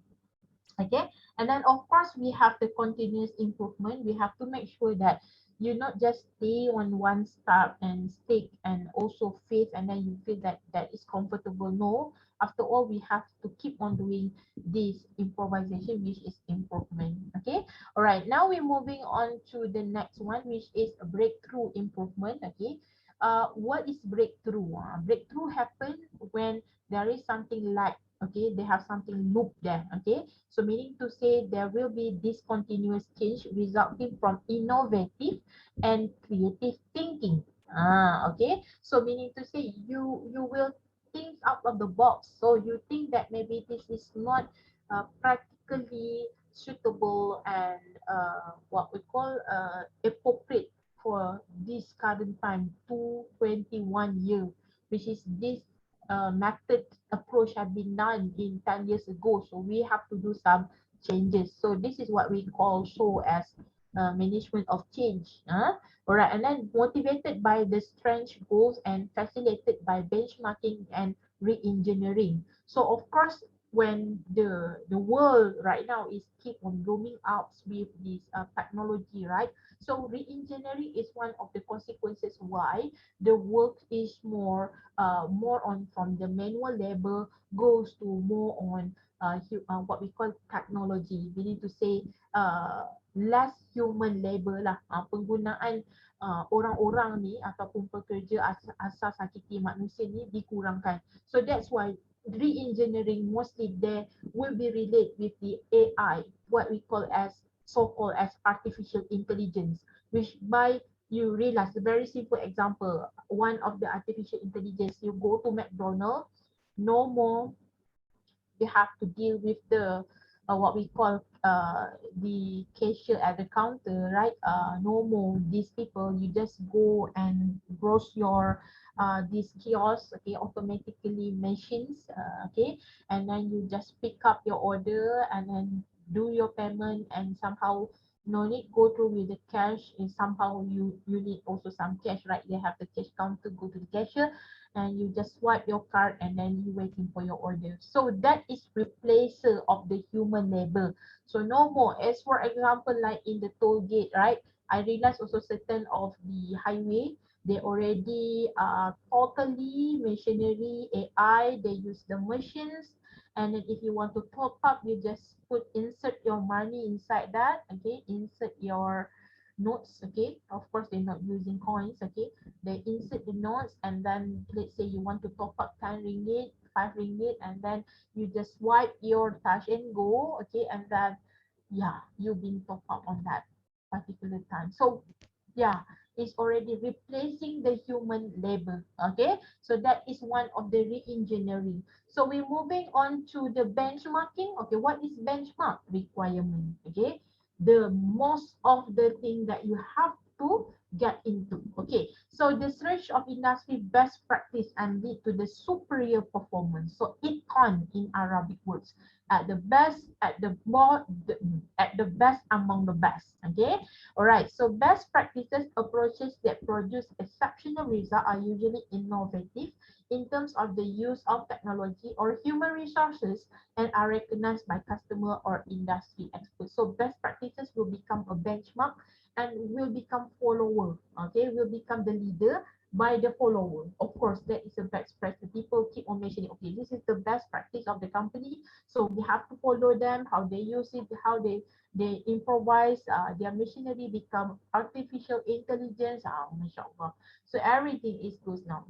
S1: Okay, and then of course we have the continuous improvement. We have to make sure that you not just stay on one start and stick and also faith, and then you feel that that is comfortable. No, after all we have to keep on doing this improvisation, which is improvement. Okay, all right, now we're moving on to the next one, which is a breakthrough improvement. Okay, what is breakthrough? Breakthrough happen when there is something like, okay, they have something loop there. Okay, so meaning to say there will be discontinuous change resulting from innovative and creative thinking. Okay. So meaning to say you will think out of the box. So you think that maybe this is not practically suitable and what we call appropriate for this current time, 221 year, which is this method approach have been done in 10 years ago, so we have to do some changes. So this is what we call so as management of change. All right, and then motivated by the stretch goals and facilitated by benchmarking and re-engineering. So of course, when the world right now is keep on blooming up with this technology, right? So re-engineering is one of the consequences why the work is more on from the manual labor goes to more on what we call technology, meaning to say less human labor lah, penggunaan orang-orang ni ataupun pekerja asas hakiki manusia ni dikurangkan. So that's why re-engineering mostly there will be related with the AI, what we call as so-called as artificial intelligence, which by you realize, a very simple example, one of the artificial intelligence, you go to McDonald's, no more you have to deal with the what we call the cashier at the counter, right? No more these people, you just go and browse your these kiosks, okay, automatically machines, okay, and then you just pick up your order and then do your payment, and somehow no need go through with the cash, and somehow you need also some cash, right? They have the cash counter, go to the cashier and you just swipe your card and then you waiting for your order. So that is replacer of the human labor. So no more. As for example, like in the toll gate, right? I realize also certain of the highway, they already totally machinery, AI, they use the machines. And then if you want to top up, you just insert your money inside that, okay? Insert your notes, okay? Of course, they're not using coins, okay? They insert the notes, and then let's say you want to top up 10 ringgit, 5 ringgit, and then you just swipe your touch and go, okay? And then, yeah, you've been top up on that particular time. So, yeah, is already replacing the human labor. Okay, so that is one of the re-engineering. So we're moving on to the benchmarking. Okay, what is benchmark? Requirement. Okay, the most of the thing that you have to get into. Okay, so the search of industry best practice and lead to the superior performance. So itqan in Arabic words, at the best, at the more, at the best among the best. Okay, all right. So best practices approaches that produce exceptional results are usually innovative in terms of the use of technology or human resources and are recognized by customer or industry experts. So best practices will become a benchmark and will become follower. Okay, will become the leader by the follower. Of course, that is a best practice. People keep on mentioning, okay, this is the best practice of the company, so we have to follow them, how they use it, how they improvise, their machinery become artificial intelligence. Mashallah. So everything is good now.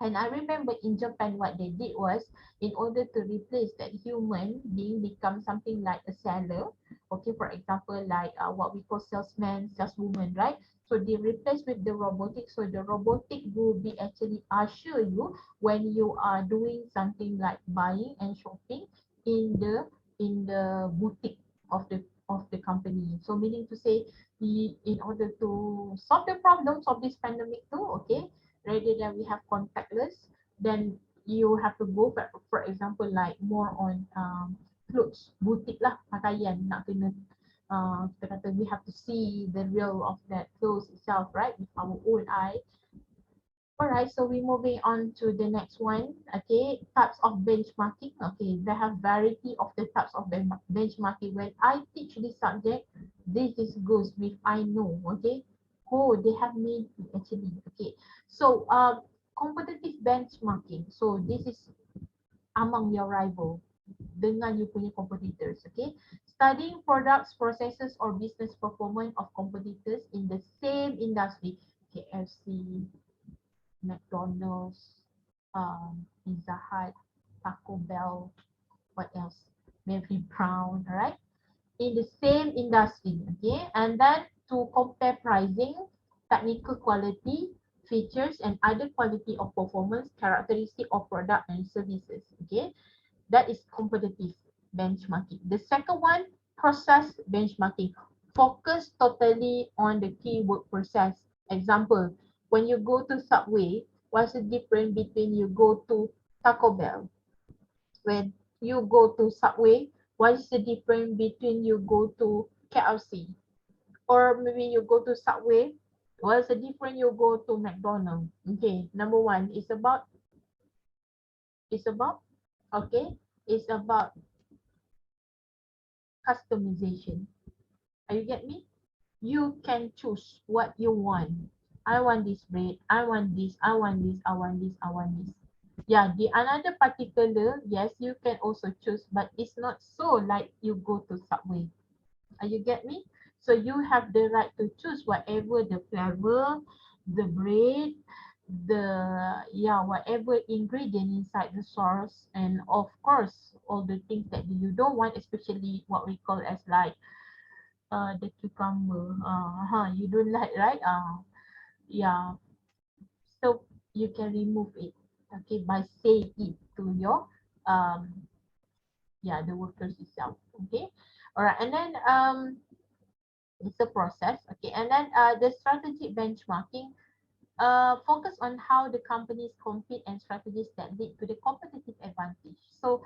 S1: And I remember in Japan, what they did was, in order to replace that human being become something like a seller, okay, for example, like what we call salesman, saleswoman, right? So they replace with the robotic. So the robotic will be actually usher you when you are doing something like buying and shopping in the boutique of the company. So meaning to say, in order to solve the problems of this pandemic too, okay, rather than we have contactless, then you have to go for example like more on clothes boutique lah, pakaian nak kena kita kata we have to see the real of that clothes itself, right, with our own eye. Alright, so we're moving on to the next one. Okay, types of benchmarking. Okay, they have variety of the types of benchmarking. When I teach this subject, this is goes with I know. Okay, oh, they have made actually. Okay, so competitive benchmarking. So this is among your rival dengan you punya competitors. Okay, studying products, processes, or business performance of competitors in the same industry. KFC, McDonald's, Pizza Hut, Taco Bell, what else? Mary Brown, right? In the same industry, okay? And then to compare pricing, technical quality, features, and other quality of performance, characteristic of product and services, okay? That is competitive benchmarking. The second one, process benchmarking. Focus totally on the keyword process. Example, when you go to Subway, what's the difference between you go to Taco Bell? When you go to Subway, what is the difference between you go to KFC? Or maybe you go to Subway, what's the difference you go to McDonald's? Okay, number one is about, okay, it's about customization. Are you get me? You can choose what you want. I want this bread, I want this, I want this, I want this, I want this. Yeah, the another particular, yes, you can also choose, but it's not so like you go to Subway. Are you get me? So you have the right to choose whatever the flavor, the bread, the whatever ingredient inside the sauce, and of course all the things that you don't want, especially what we call as like the cucumber. You don't like, right? Yeah. So you can remove it, okay, by saying it to your the workers itself. Okay. All right. And then it's a process. Okay. And then the strategic benchmarking focus on how the companies compete and strategies that lead to the competitive advantage. So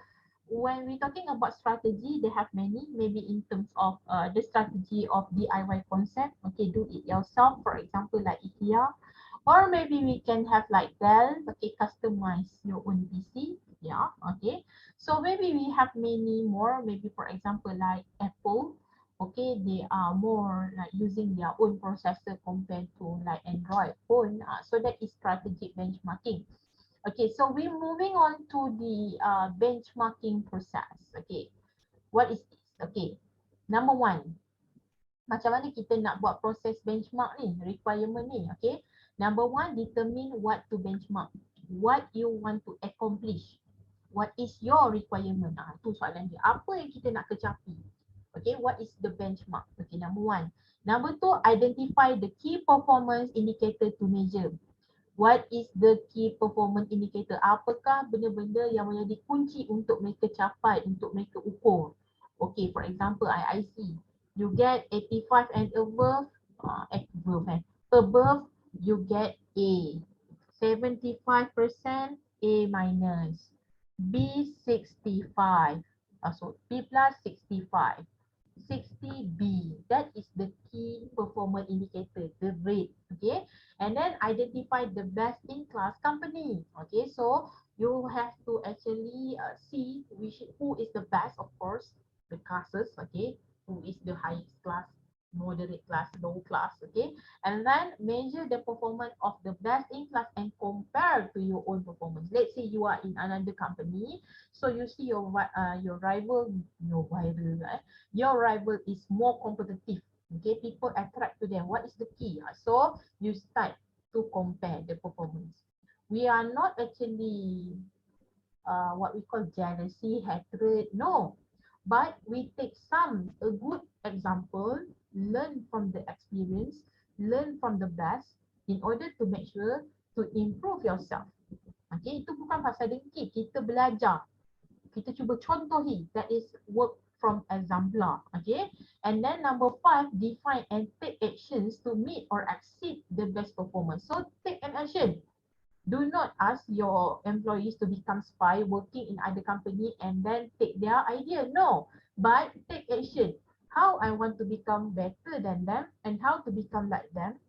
S1: when we're talking about strategy, they have many, maybe in terms of the strategy of DIY concept, okay, do it yourself, for example, like IKEA, or maybe we can have like Dell, okay, customize your own PC, yeah, okay. So maybe we have many more, maybe for example, like Apple, okay, they are more like using their own processor compared to like Android phone. So that is strategic benchmarking. Okay, so we're moving on to the benchmarking process. Okay, what is this? Okay, number one, macam mana kita nak buat proses benchmark ni, requirement ni, okay? Number one, determine what to benchmark. What you want to accomplish. What is your requirement? Tu soalan dia. Apa yang kita nak kecapi? Okay, what is the benchmark? Okay, number one. Number two, identify the key performance indicator to measure. What is the key performance indicator? Apakah benda-benda yang menjadi kunci untuk mereka capai, untuk mereka ukur? Okay, for example, IIC. You get 85 and above, above you get A. 75% A minus. B 65. So B plus 65. 60B. That is the key performance indicator, the rate. Okay, and then identify the best in class company. Okay, so you have to actually see who is the best, of course, the classes. Okay, who is the highest class, moderate class, low class. Okay, and then measure the performance of the best in class and compare to your own performance. Let's say you are in another company, so you see your rival, your rival is more competitive. Okay, people attract to them. What is the key? So you start to compare the performance. We are not actually what we call jealousy, hatred. No, but we take a good example, learn from the experience, learn from the best in order to make sure to improve yourself. Okay, itu bukan pasal dengki, kita belajar. Kita cuba contohi, that is work from exemplar. Okay, and then number 5, define and take actions to meet or exceed the best performance. So take an action. Do not ask your employees to become spy working in other company and then take their idea. No, but take action. How I want to become better than them and how to become like them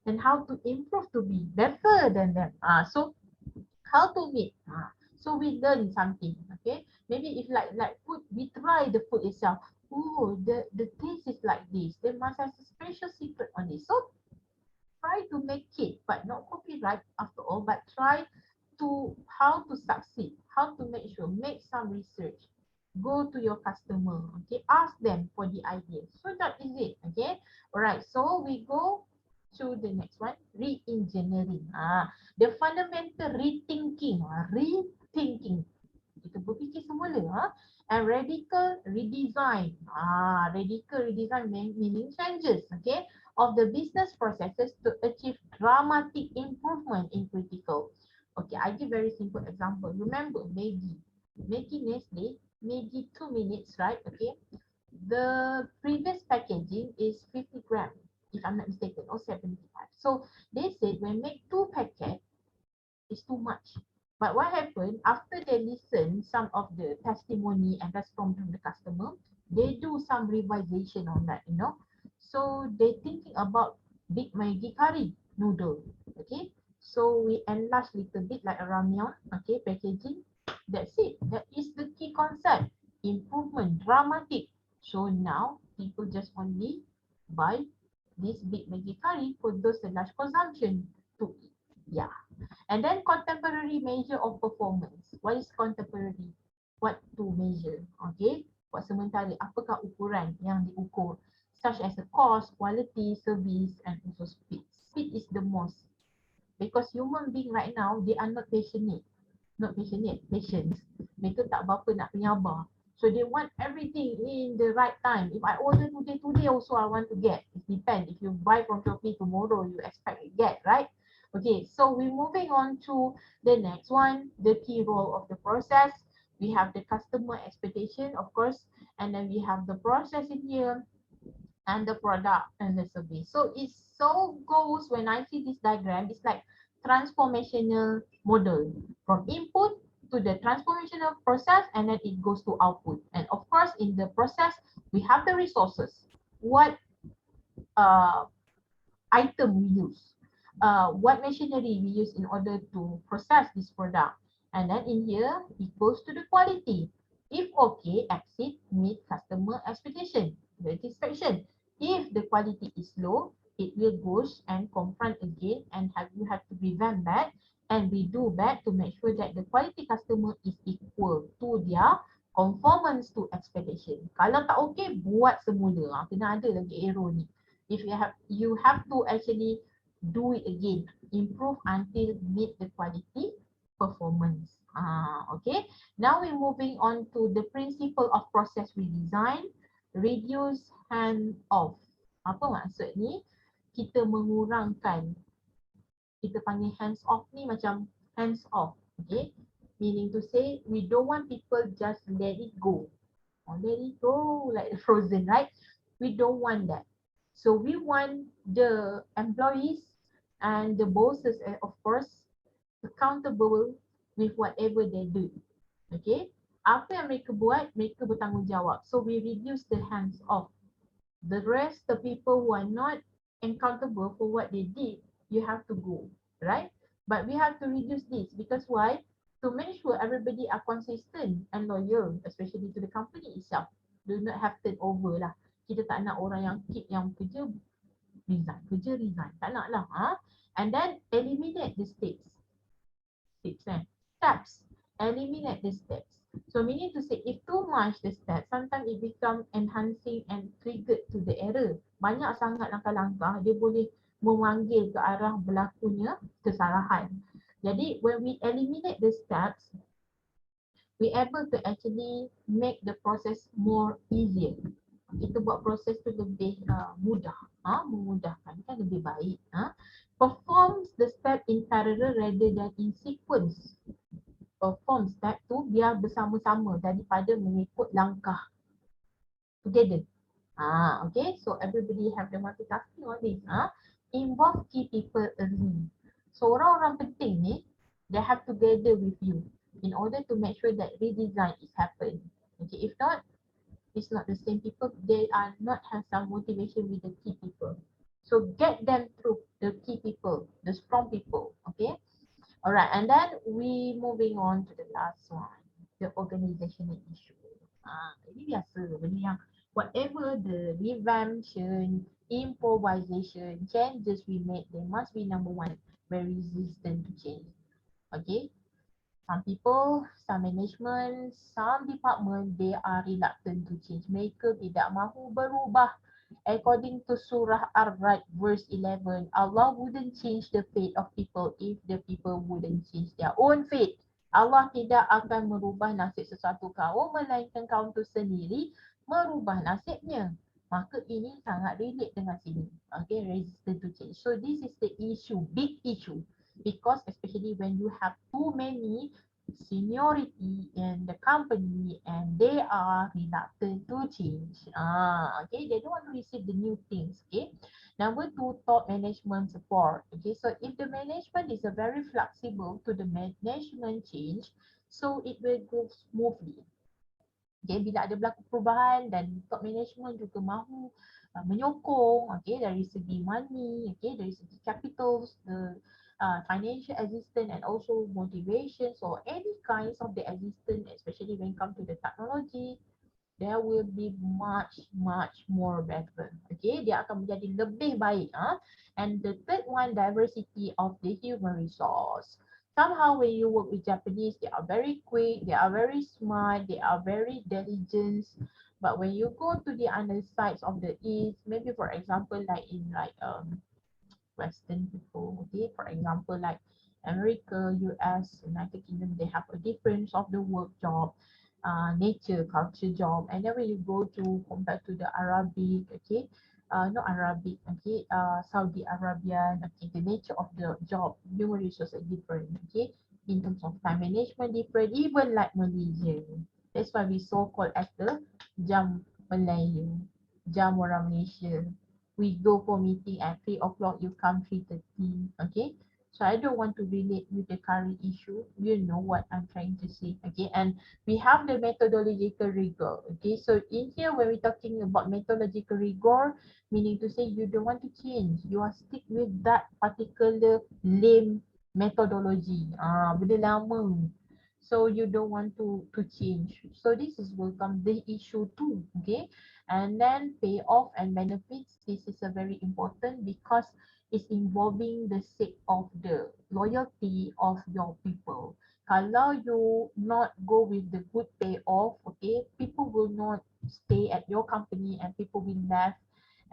S1: and how to improve to be better than them. So how to meet? So we learn something. Okay, maybe if like food, we try the food itself. Oh, the taste is like this. They must have a special secret on this. So try to make it, but not copyright after all, but try to how to succeed, how to make sure, make some research, go to your customer, okay, ask them for the idea. So that is it. Okay, all right, so we go to the next one, re-engineering. The fundamental rethinking, rethinking, kita berfikir semula, and radical redesign. Radical redesign meaning changes, okay, of the business processes to achieve dramatic improvement in critical. Okay, I give very simple example. Remember Maggie, Nestle, Maggie 2 minutes, right? Okay, the previous packaging is 50 grams, if I'm not mistaken, or 75. So they said when make 2 packets, it's too much. But what happened after they listen some of the testimony and response from the customer, they do some revisation on that, So they thinking about big Maggi curry noodle. Okay, so we enlarge little bit like a ramyeon. Okay, packaging. That's it. That is the key concept. Improvement, dramatic. So now people just only buy this big Maggi curry for those large consumption to eat. Yeah. And then contemporary measure of performance. What is contemporary? What to measure? Okay. Buat sementara, apakah ukuran yang diukur? Such as the cost, quality, service, and also speed. Speed is the most. Because human being right now, they are not passionate. Not passionate, patience. Mereka tak berapa nak penyabar. So they want everything in the right time. If I order today also I want to get. It depends. If you buy from Shopee tomorrow, you expect to get, right? Okay, so we're moving on to the next one, the key role of the process. We have the customer expectation, of course, and then we have the process in here and the product and the service. So it so goes when I see this diagram, it's like transformational model from input to the transformational process and then it goes to output. And of course, in the process, we have the resources. What item we use? What machinery we use in order to process this product. And then in here, it goes to the quality. If okay, exceed, meet customer expectation, satisfaction. If the quality is low, it will goes and confront again and you have to revamp that and redo that to make sure that the quality customer is equal to their conformance to expectation. Kalau tak okay, buat semula. Kena ada lagi error ni. If you have to actually do it again, improve until meet the quality performance. Okay, now we're moving on to the principle of process redesign, reduce hand off. Apa maksud ni? Kita mengurangkan, kita panggil hands off ni macam hands off. Okay, meaning to say we don't want people just let it go. Let it go like frozen, right? We don't want that. So we want the employees and the bosses, of course, accountable with whatever they do. Okay, apa yang mereka buat, mereka bertanggungjawab. So we reduce the hands off. The rest, the people who are not accountable for what they did, you have to go, right? But we have to reduce this because why? To make sure everybody are consistent and loyal, especially to the company itself. Do not have turnover lah. Kita tak nak orang yang keep yang kerja resign. Tak nak lah. And then eliminate the steps. Eliminate the steps. So meaning to say, if too much the steps, sometimes it become enhancing and triggered to the error. Banyak sangat langkah-langkah, dia boleh memanggil ke arah berlakunya kesalahan. Jadi, when we eliminate the steps, we able to actually make the process more easier. Kita buat proses tu lebih mudah, memudahkan, kan lebih baik. Performs the step in parallel rather than in sequence. Perform step tu biar bersama-sama daripada mengikut langkah together. Okay, so everybody have the multitasking on this. Involve key people early. So orang-orang penting ni, they have to gather with you in order to make sure that redesign is happen. Okay, if not, it's not the same people. They are not have some motivation with the key people. So get them through the key people, the strong people. Okay. Alright, and then we moving on to the last one, the organizational issue. Ini biasa, benda yang whatever the reinvention, improvisation, changes we make, they must be number one, very resistant to change. Okay, some people, some management, some department, they are reluctant to change. Mereka tidak mahu berubah. According to Surah Ar-Ra'd verse 11, Allah wouldn't change the fate of people if the people wouldn't change their own fate. Allah tidak akan merubah nasib sesuatu kaum melainkan kaum itu sendiri merubah nasibnya. Maka ini sangat relate dengan sini. Okay, resistant to change. So this is the issue, big issue. Because especially when you have too many seniority in the company and they are reluctant to change. Okay, they don't want to receive the new things. Okay, number two, top management support. Okay, so if the management is a very flexible to the management change, so it will go smoothly. Okay, bila ada berlaku perubahan dan top management juga mahu menyokong, okay, dari segi money, okay, dari segi capital, the financial assistance and also motivation, so any kinds of the assistance, especially when it comes to the technology, there will be much more better. Okay, dia akan menjadi lebih baik. And the third one, diversity of the human resource. Somehow when you work with Japanese, they are very quick, they are very smart, they are very diligent. But when you go to the other sides of the East, maybe for example like in Western people, okay, for example like America, US, United Kingdom, they have a difference of the work job, nature, culture job, and then when you go to compared to the Arabic, okay, not Arabic, okay, Saudi Arabian, okay, the nature of the job, human resources are different, okay, in terms of time management different, even like Malaysia. That's why we so called as the jam Melayu, jam orang Malaysia. We go for meeting at 3 o'clock, you come 3:30, okay? So I don't want to relate with the current issue. You know what I'm trying to say, okay? And we have the methodological rigor, okay? So in here, when we're talking about methodological rigor, meaning to say you don't want to change. You are stick with that particular lame methodology. Benda lama. So you don't want to change. So this is welcome the issue too, okay? And then payoff and benefits, this is a very important because it's involving the sake of the loyalty of your people. Kalau you not go with the good payoff, okay, people will not stay at your company and people will left.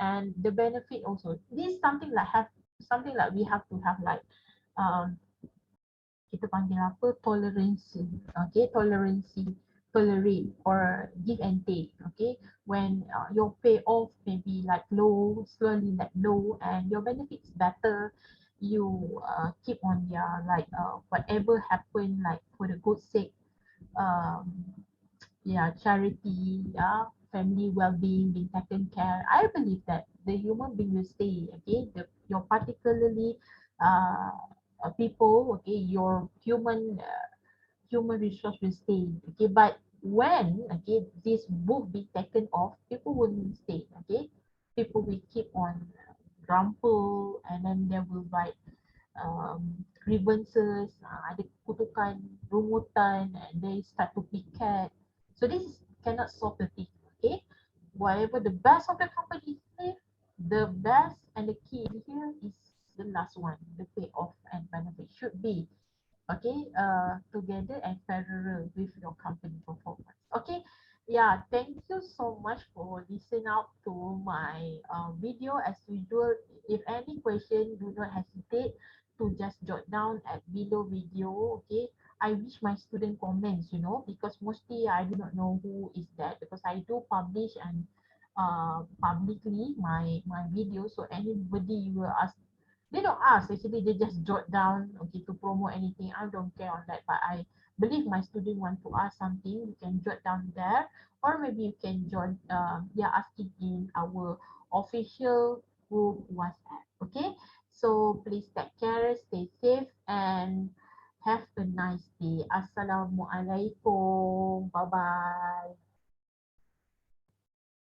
S1: And the benefit also, this is something like we have to have like kita panggil apa, tolerancy, okay, tolerancy tolerate or give and take. Okay, when your payoff may be like low, slowly like low, and your benefits better, you keep on, yeah, like whatever happen, like for the good sake, um yeah, charity, yeah, family well-being, being taken care. I believe that the human being will stay. Okay, your particularly uh people, okay, your human resource will stay. Okay, but when, okay, this book be taken off, people will stay. Okay, people will keep on grumble, and then they will write grievances, ada kutukan, rungutan, and they start to picket. So this cannot solve the thing. Okay, whatever the best of the company say, the best and the key here is the last one, the payoff and benefit should be, okay, together and parallel with your company performance. Okay, yeah, thank you so much for listening out to my video. As usual, if any question, do not hesitate to just jot down at below video. Okay, I wish my student comments, because mostly I do not know who is that, because I do publish and publicly my video. So anybody will ask, they don't ask, actually they just jot down, okay, to promote anything. I don't care on that, but I believe my student want to ask something, you can jot down there, or maybe you can join, yeah, asking in our official group WhatsApp. Okay, so please take care, stay safe, and have a nice day. Assalamualaikum. Bye bye.